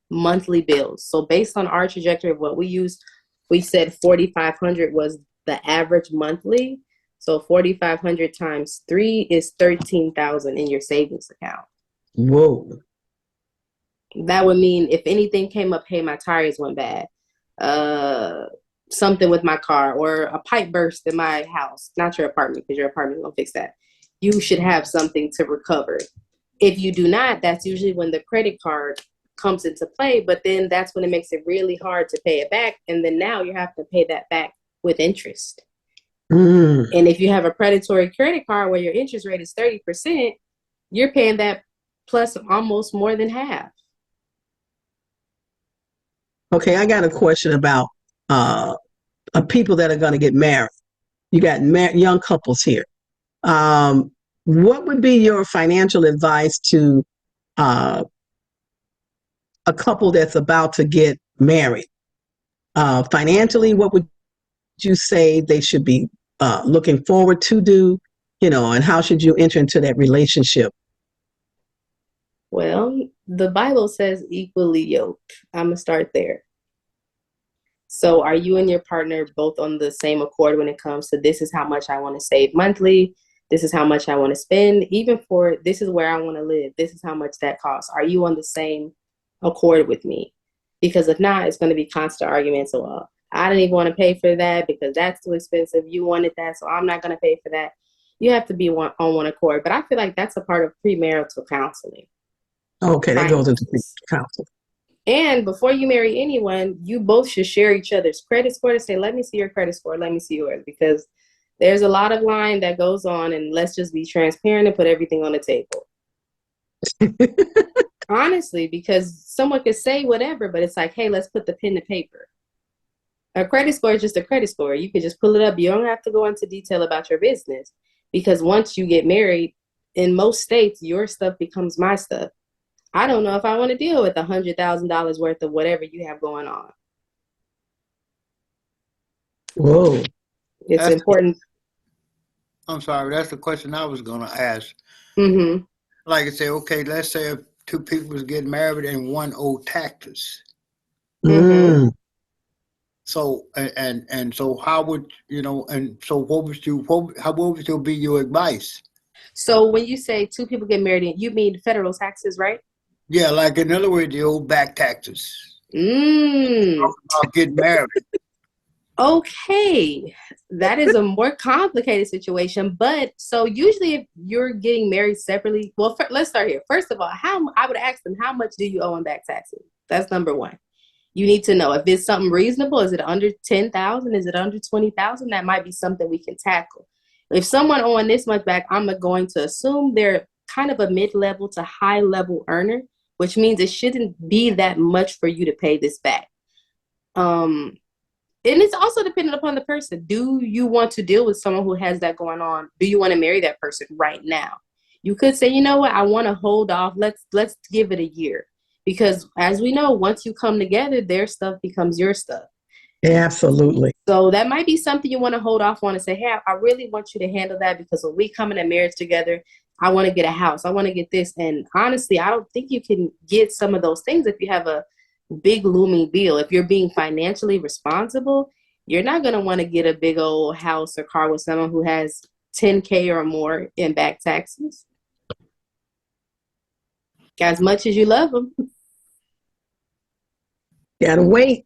monthly bills. So based on our trajectory of what we used, we said 4,500 was the average monthly. So 4,500 times 3 is 13,000 in your savings account. Whoa. That would mean if anything came up, hey, my tires went bad, something with my car, or a pipe burst in my house, not your apartment, because your apartment won't fix that. You should have something to recover. If you do not, that's usually when the credit card comes into play, but then that's when it makes it really hard to pay it back. And then now you have to pay that back with interest. Mm. And if you have a predatory credit card where your interest rate is 30%, you're paying that plus almost more than half. Okay, I got a question about people that are going to get married. You got young couples here. What would be your financial advice to uh, a couple that's about to get married? Financially, what would you say they should be looking forward to do? And how should you enter into that relationship? Well, the Bible says equally yoked. I'm going to start there. So are you and your partner both on the same accord when it comes to this is how much I want to save monthly? This is how much I want to spend, even for this is where I want to live. This is how much that costs. Are you on the same accord with me? Because if not, it's going to be constant arguments. So, well, I didn't even want to pay for that because that's too expensive. You wanted that, so I'm not going to pay for that. You have to be on one accord. But I feel like that's a part of premarital counseling. Okay, that goes into counsel. And before you marry anyone, you both should share each other's credit score to say, let me see your credit score, let me see yours, because there's a lot of lying that goes on, and let's just be transparent and put everything on the table. Honestly, because someone could say whatever, but it's like, hey, let's put the pen to paper. A credit score is just a credit score. You can just pull it up. You don't have to go into detail about your business, because once you get married, in most states, your stuff becomes my stuff. I don't know if I want to deal with $100,000 worth of whatever you have going on. Whoa. It's important. I'm sorry, that's the question I was going to ask. Mm-hmm. Like I say, okay, let's say if two people was getting married and one owed taxes. Mm-hmm. So and so how would and so what would be your advice? So when you say two people get married, you mean federal taxes, right? Yeah, like in other words, the old back taxes. About getting married. Okay, that is a more complicated situation. But so usually, if you're getting married separately, well, let's start here. First of all, I would ask them, how much do you owe in back taxes? That's number one. You need to know if it's something reasonable. Is it under 10,000? Is it under 20,000? That might be something we can tackle. If someone owing this much back, I'm going to assume they're kind of a mid-level to high-level earner, which means it shouldn't be that much for you to pay this back. And it's also dependent upon the person. Do you want to deal with someone who has that going on? Do you want to marry that person right now? You could say, you know what, I want to hold off. Let's give it a year. Because as we know, once you come together, their stuff becomes your stuff. Absolutely. So that might be something you want to hold off on and say, hey, I really want you to handle that, because when we come in a marriage together, I want to get a house. I want to get this. And honestly, I don't think you can get some of those things if you have a big looming bill. If you're being financially responsible, you're not going to want to get a big old house or car with someone who has 10K or more in back taxes. As much as you love them. Gotta wait.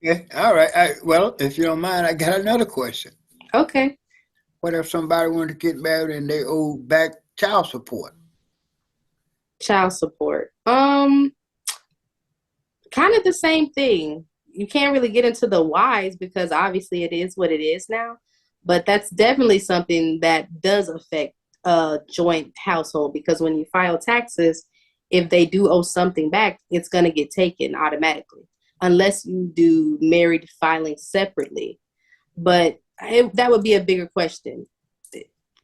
Yeah, all right. Well, if you don't mind, I got another question. Okay. What if somebody wanted to get married and they owe back child support? Child support. Kind of the same thing. You can't really get into the whys, because obviously it is what it is now. But that's definitely something that does affect a joint household, because when you file taxes, if they do owe something back, it's going to get taken automatically, unless you do married filing separately. But that would be a bigger question.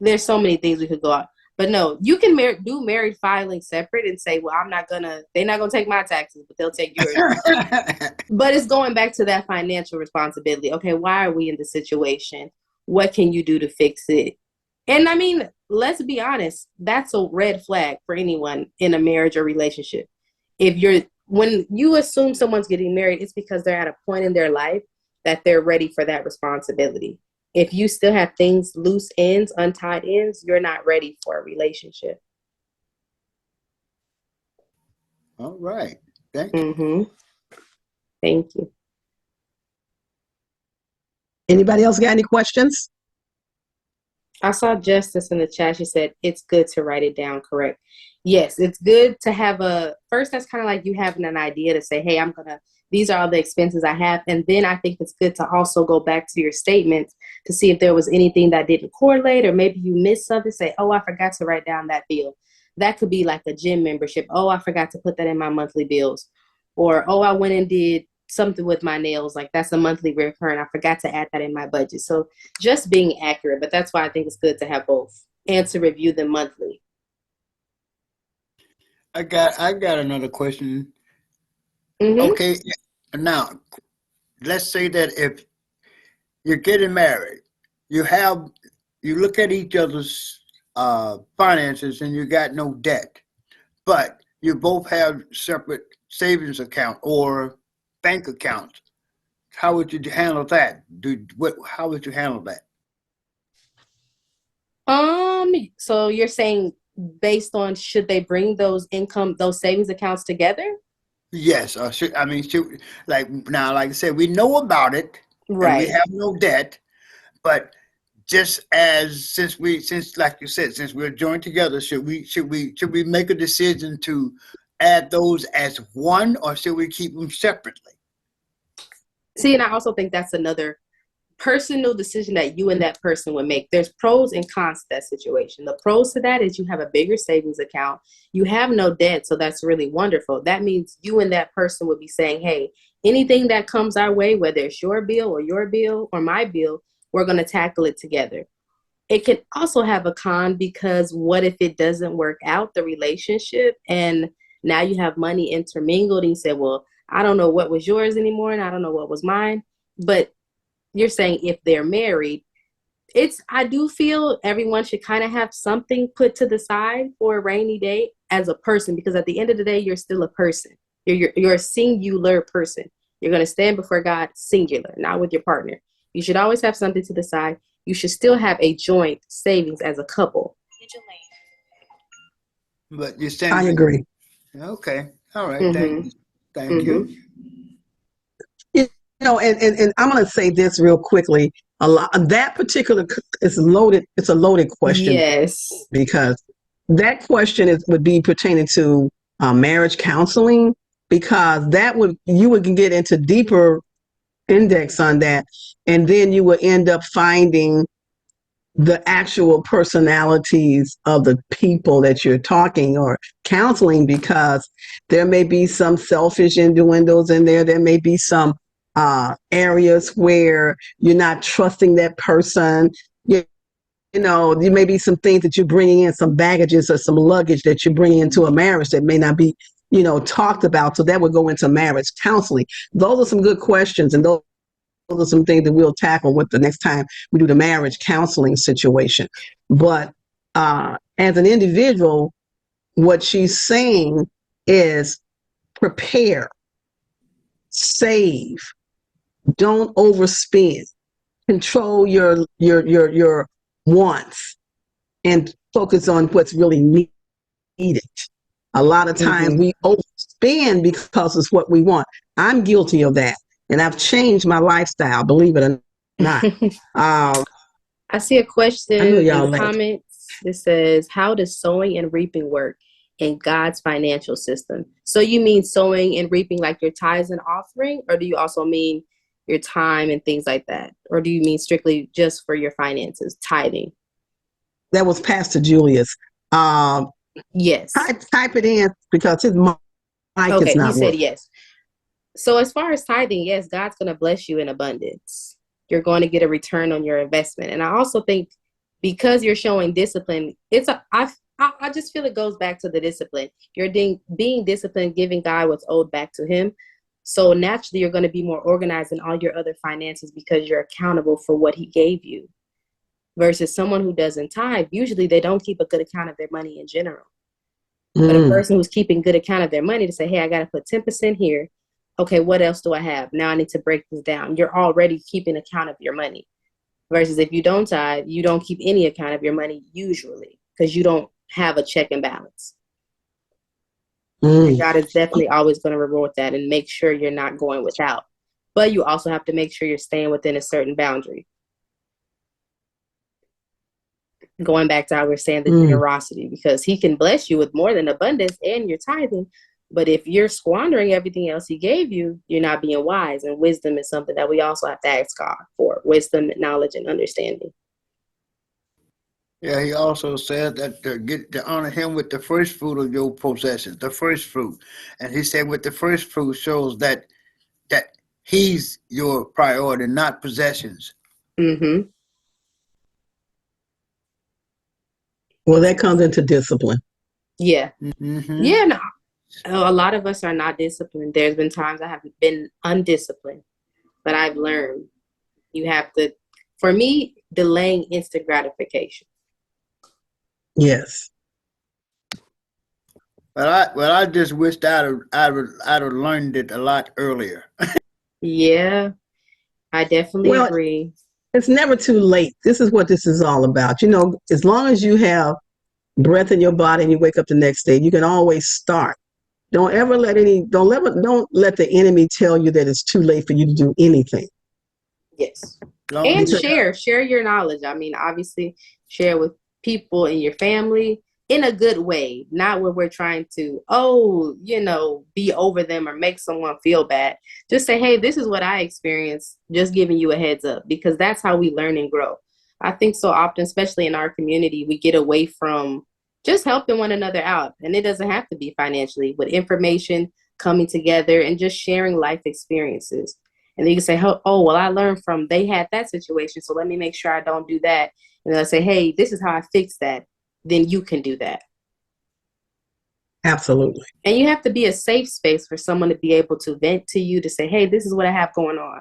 There's so many things we could go on. But no, you can do married filing separate and say, well, they're not going to take my taxes, but they'll take yours. But it's going back to that financial responsibility. Okay, why are we in this situation? What can you do to fix it? And I mean, let's be honest, that's a red flag for anyone in a marriage or relationship. When you assume someone's getting married, it's because they're at a point in their life that they're ready for that responsibility. If you still have things, loose ends, untied ends, you're not ready for a relationship. All right. Thank you. Mm-hmm. Thank you. Anybody else got any questions? I saw Justice in the chat. She said, it's good to write it down, correct? Yes, it's good to have first, that's kind of like you having an idea to say, hey, these are all the expenses I have. And then I think it's good to also go back to your statements to see if there was anything that didn't correlate, or maybe you missed something. Say, oh, I forgot to write down that bill. That could be like a gym membership. Oh, I forgot to put that in my monthly bills. Or, oh, I went and did something with my nails. Like, that's a monthly recurrent. I forgot to add that in my budget. So just being accurate. But that's why I think it's good to have both and to review them monthly. I got another question. Mm-hmm. Okay, now let's say that if you're getting married, you look at each other's finances and you got no debt, but you both have separate savings account or bank accounts. How would you handle that? How would you handle that? So you're saying based on, should they bring those savings accounts together? Yes, like I said, we know about it, right? And we have no debt, but just since like you said, since we're joined together, should we make a decision to add those as one, or should we keep them separately? See, and I also think that's another personal decision that you and that person would make. There's pros and cons to that situation. The pros to that is you have a bigger savings account. You have no debt, so that's really wonderful. That means you and that person would be saying, hey, anything that comes our way, whether it's your bill or my bill, we're going to tackle it together. It can also have a con because what if it doesn't work out, the relationship, and now you have money intermingled and you say, well, I don't know what was yours anymore and I don't know what was mine. But you're saying if they're married, I do feel everyone should kind of have something put to the side for a rainy day as a person, because at the end of the day, you're still a person. You're a singular person. You're going to stand before God singular, not with your partner. You should always have something to the side. You should still have a joint savings as a couple. But you're saying, I agree. Okay. All right. Mm-hmm. Thank you. You know, and I'm going to say this real quickly. That particular is loaded. It's a loaded question. Yes. Because that question would be pertaining to marriage counseling, because you would get into deeper index on that, and then you would end up finding the actual personalities of the people that you're talking or counseling, because there may be some selfish innuendos in there. There may be some areas where you're not trusting that person. You know, there may be some things that you're bringing in, some baggages or some luggage that you're bringing into a marriage that may not be, talked about. So that would go into marriage counseling. Those are some good questions, and those are some things that we'll tackle with the next time we do the marriage counseling situation. But as an individual, what she's saying is prepare, save, don't overspend, control your wants, and focus on what's really needed. A lot of times we overspend because it's what we want. I'm guilty of that. And I've changed my lifestyle, believe it or not. I see a question in the late. comments that says, how does sowing and reaping work in God's financial system? So you mean sowing and reaping like your tithes and offering, or do you also mean your time and things like that? Or do you mean strictly just for your finances, tithing? That was Pastor Julius. Yes. Type it in because his mic is not he said working. yes. So as far as tithing, yes, God's going to bless you in abundance. You're going to get a return on your investment. And I also think because you're showing discipline, I just feel it goes back to the discipline. You're being disciplined, giving God what's owed back to him. So naturally, you're going to be more organized in all your other finances because you're accountable for what he gave you. Versus someone who doesn't tithe, usually they don't keep a good account of their money in general. But a person who's keeping good account of their money to say, hey, I got to put 10% here. Okay, what else do I have? Now I need to break this down. You're already keeping account of your money. Versus if you don't tithe, you don't keep any account of your money usually because you don't have a check and balance. And God is definitely always going to reward that and make sure you're not going without. But you also have to make sure you're staying within a certain boundary. Going back to how we're saying the generosity, because he can bless you with more than abundance and you're tithing. But if you're squandering everything else he gave you, you're not being wise. And wisdom is something that we also have to ask God for. Wisdom, knowledge, and understanding. Yeah, he also said that to honor him with the first fruit of your possessions, the first fruit. And he said with the first fruit shows that he's your priority, not possessions. Mm-hmm. Well, that comes into discipline. Yeah. Mm-hmm. Yeah, no. A lot of us are not disciplined. There's been times I have been undisciplined, but I've learned you have to, for me, delaying instant gratification. Yes. I just wished I'd have learned it a lot earlier. Yeah, I definitely agree. It's never too late. This is what this is all about. As long as you have breath in your body and you wake up the next day, you can always start. Don't let the enemy tell you that it's too late for you to do anything. Yes. And share your knowledge. I mean, obviously share with people in your family, in a good way, not where we're trying to, oh, be over them or make someone feel bad. Just say, hey, this is what I experienced, just giving you a heads up, because that's how we learn and grow. I think so often, especially in our community, we get away from just helping one another out. And it doesn't have to be financially, but information, coming together and just sharing life experiences. And then you can say, oh, well, I learned from, they had that situation, so let me make sure I don't do that. And they'll say, hey, this is how I fix that. Then you can do that. Absolutely. And you have to be a safe space for someone to be able to vent to you, to say, hey, this is what I have going on.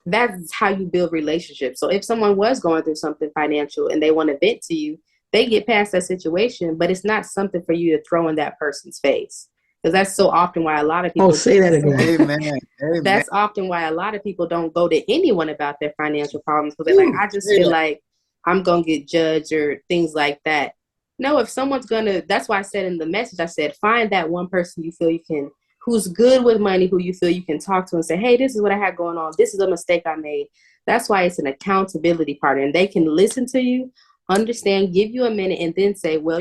That's how you build relationships. So if someone was going through something financial and they want to vent to you, they get past that situation, but it's not something for you to throw in that person's face. Because that's so often why a lot of people. Oh, say that again. Amen. Amen. That's often why a lot of people don't go to anyone about their financial problems. Because they're like, I just feel like I'm going to get judged or things like that. No, if someone's going to, that's why I said in the message, I said, find that one person you feel you can, who's good with money, who you feel you can talk to and say, hey, this is what I had going on. This is a mistake I made. That's why it's an accountability partner. And they can listen to you, understand, give you a minute, and then say, well,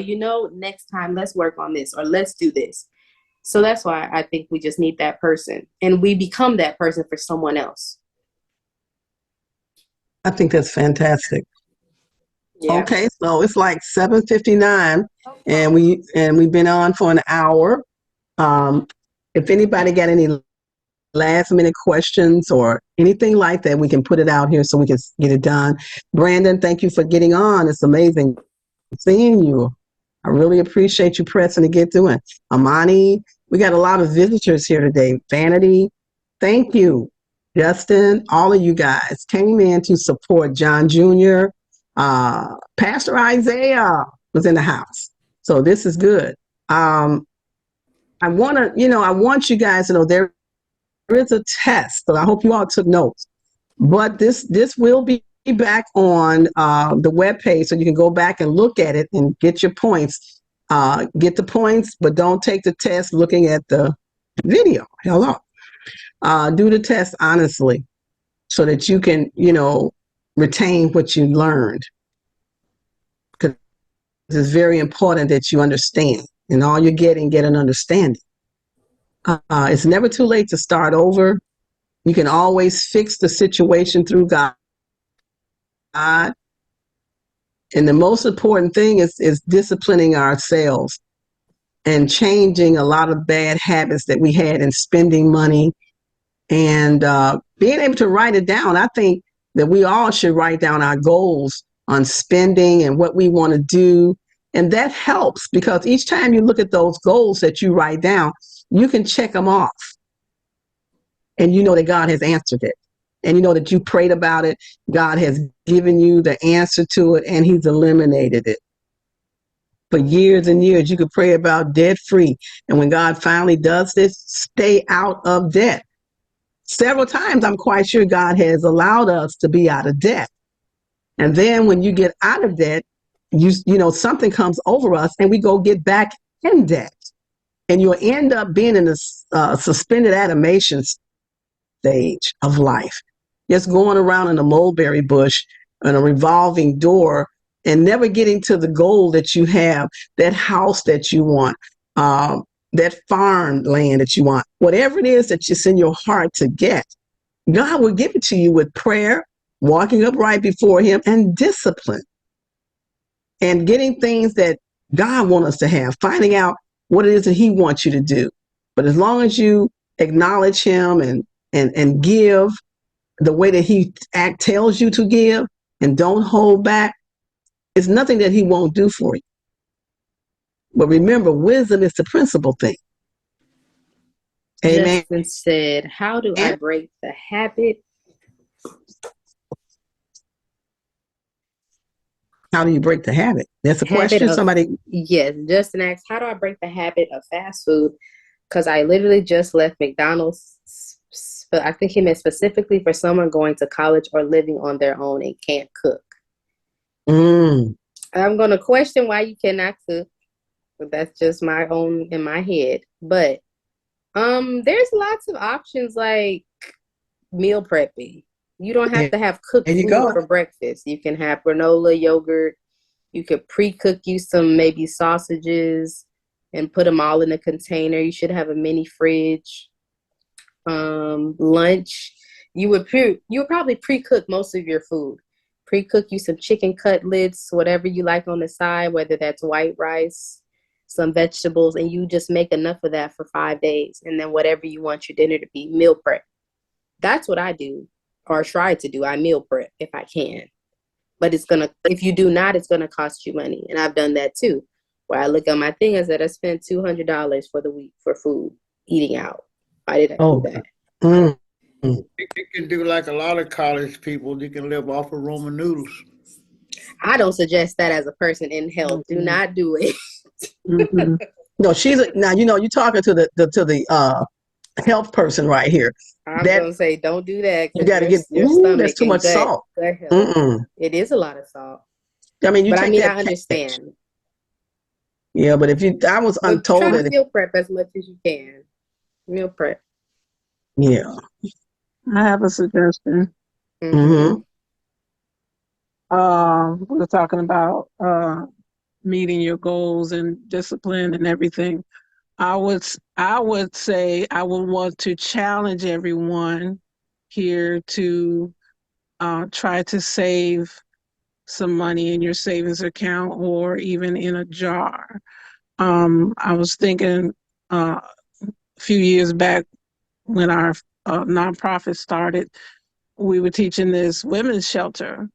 next time let's work on this or let's do this. So that's why I think we just need that person, and we become that person for someone else. I think that's fantastic. Yeah. Okay, so it's like 7:59, and we've been on for an hour. If anybody got any last minute questions or anything like that, we can put it out here so we can get it done. Brandon, thank you for getting on. It's amazing seeing you. I really appreciate you pressing to get through it. Amani, we got a lot of visitors here today. Vanity, thank you. Justin, all of you guys came in to support John Jr. Pastor Isaiah was in the house. So this is good. I want you guys to know there is a test. So I hope you all took notes. But this will be back on the webpage, so you can go back and look at it and get your points. Get the points, but don't take the test looking at the video. Hello. Do the test honestly so that you can, retain what you learned. Because it's very important that you understand, and all you're get an understanding. It's never too late to start over. You can always fix the situation through God. And the most important thing is disciplining ourselves and changing a lot of bad habits that we had in spending money, and being able to write it down. I think that we all should write down our goals on spending and what we want to do. And that helps, because each time you look at those goals that you write down, you can check them off. And you know that God has answered it. And you know that you prayed about it. God has given you the answer to it, and he's eliminated it. For years and years, you could pray about debt free. And when God finally does this, stay out of debt. Several times, I'm quite sure God has allowed us to be out of debt. And then when you get out of debt, something comes over us and we go get back in debt. And you'll end up being in a suspended animation stage of life. Just going around in a mulberry bush and a revolving door and never getting to the goal that you have, that house that you want, that farm land that you want, whatever it is that it's in your heart to get, God will give it to you with prayer, walking upright before him, and discipline, and getting things that God wants us to have, finding out what it is that he wants you to do. But as long as you acknowledge him and give the way that he tells you to give, and don't hold back, it's nothing that he won't do for you. But remember, wisdom is the principal thing. Amen. Justin said, how do I break the habit? How do you break the habit? That's a question. Yes, Justin asked, how do I break the habit of fast food? Because I literally just left McDonald's. But I think he meant specifically for someone going to college or living on their own and can't cook. I'm going to question why you cannot cook. But that's just my own in my head. But there's lots of options like meal prepping. You don't have to have cooked food for breakfast. You can have granola, yogurt, You could pre-cook you some maybe sausages and put them all in a container. You should have a mini fridge. Lunch, you would probably pre-cook most of your food. Pre-cook you some chicken cutlets, whatever you like on the side, whether that's white rice, some vegetables, and you just make enough of that for 5 days. And then whatever you want your dinner to be, meal prep. That's what I do, or try to do. I meal prep if I can. But if you do not, it's gonna cost you money. And I've done that too, where I look at my thing and said I spent $200 for the week for food, eating out. Why did I do that? Mm. You can do like a lot of college people. You can live off of Roman noodles. I don't suggest that as a person in health. Do not do it. Mm-hmm. No, now you're talking to the health person right here. I'm gonna say don't do that. You got to get. Your stomach That's too much salt. It is a lot of salt. I mean, I understand. Yeah, but I was untold try that to meal prep as much as you can. Meal prep. Yeah. I have a suggestion. Mm-hmm. We were talking about meeting your goals and discipline and everything. I would say I would want to challenge everyone here to try to save some money in your savings account or even in a jar. I was thinking a few years back when our nonprofit started, we were teaching this women's shelter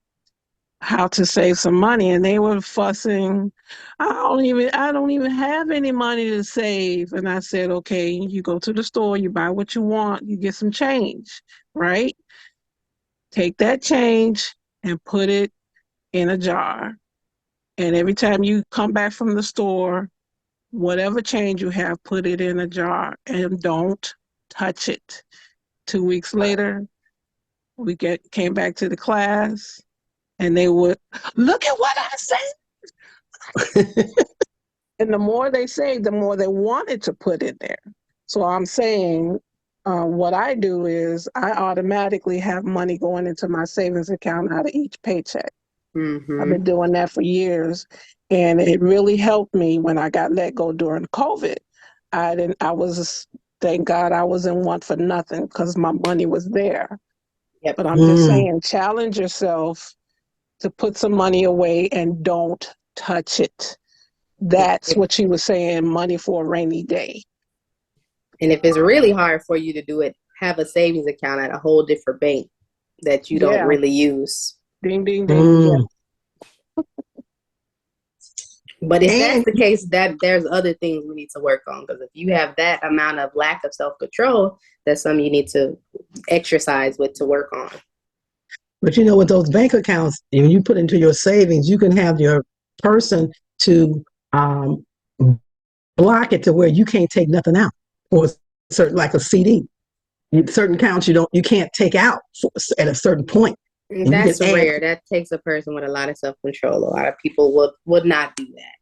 how to save some money, and they were fussing, I don't even have any money to save. And I said, okay, you go to the store, you buy what you want, you get some change, right? Take that change and put it in a jar. And every time you come back from the store, whatever change you have, put it in a jar and don't touch it. 2 weeks later, we came back to the class, and they would, look at what I said. And the more they saved, the more they wanted to put it there. So I'm saying what I do is I automatically have money going into my savings account out of each paycheck. Mm-hmm. I've been doing that for years. And it really helped me when I got let go during COVID. Thank God I wasn't one for nothing because my money was there. Yep. But I'm just saying, challenge yourself to put some money away and don't touch it. That's what she was saying, money for a rainy day. And if it's really hard for you to do it, have a savings account at a whole different bank that you don't really use. Ding, ding, ding. Yeah. But if that's the case, that there's other things we need to work on. Because if you have that amount of lack of self-control, that's something you need to exercise with to work on. But with those bank accounts, when you put into your savings, you can have your person to block it to where you can't take nothing out, or certain, like a CD. Certain accounts you can't take out at a certain point. That's rare. That takes a person with a lot of self-control. A lot of people would not do that.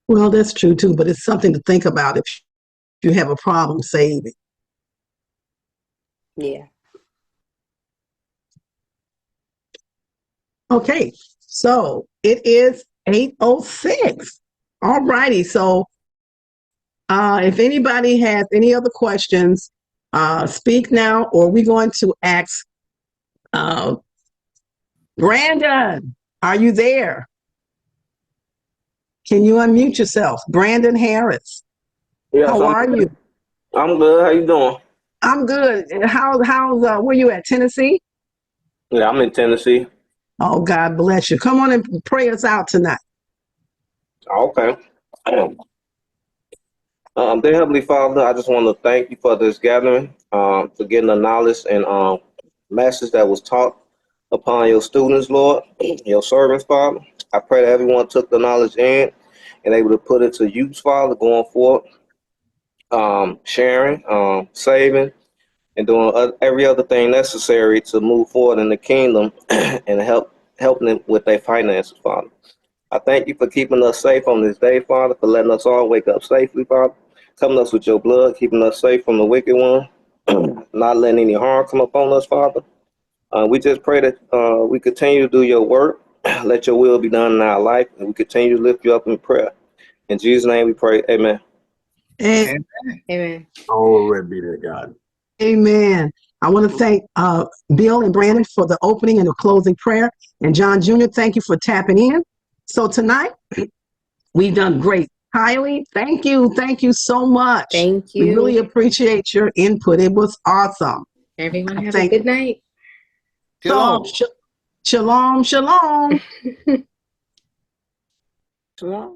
Well, that's true too, but it's something to think about if you have a problem saving. Yeah. Okay, so it is 8:06. All righty, so if anybody has any other questions, speak now, or we're going to ask Brandon, are you there? Can you unmute yourself? Brandon Harris. Yes, how are you? I'm good. How you doing? I'm good. How's where you at, Tennessee? Yeah, I'm in Tennessee. Oh, God bless you. Come on and pray us out tonight. Okay. Dear Heavenly Father, I just want to thank you for this gathering, for getting the knowledge and message that was taught upon your students, Lord, your servants, Father. I pray that everyone took the knowledge in and able to put it to use, Father, going forward, sharing, saving, and doing every other thing necessary to move forward in the kingdom and helping them with their finances, Father. I thank you for keeping us safe on this day, Father, for letting us all wake up safely, Father, covering us with your blood, keeping us safe from the wicked one, not letting any harm come upon us, Father. We just pray that we continue to do your work, let your will be done in our life, and we continue to lift you up in prayer. In Jesus' name we pray. Amen. And Amen. Glory be to God. amen. I want to thank Bill and Brandon for the opening and the closing prayer. And John Jr., thank you for tapping in. So tonight, we've done great. Kyley, thank you. Thank you so much. Thank We you. really appreciate your input. It was awesome. Everyone have a good night. Shalom. So, shalom, shalom. Shalom.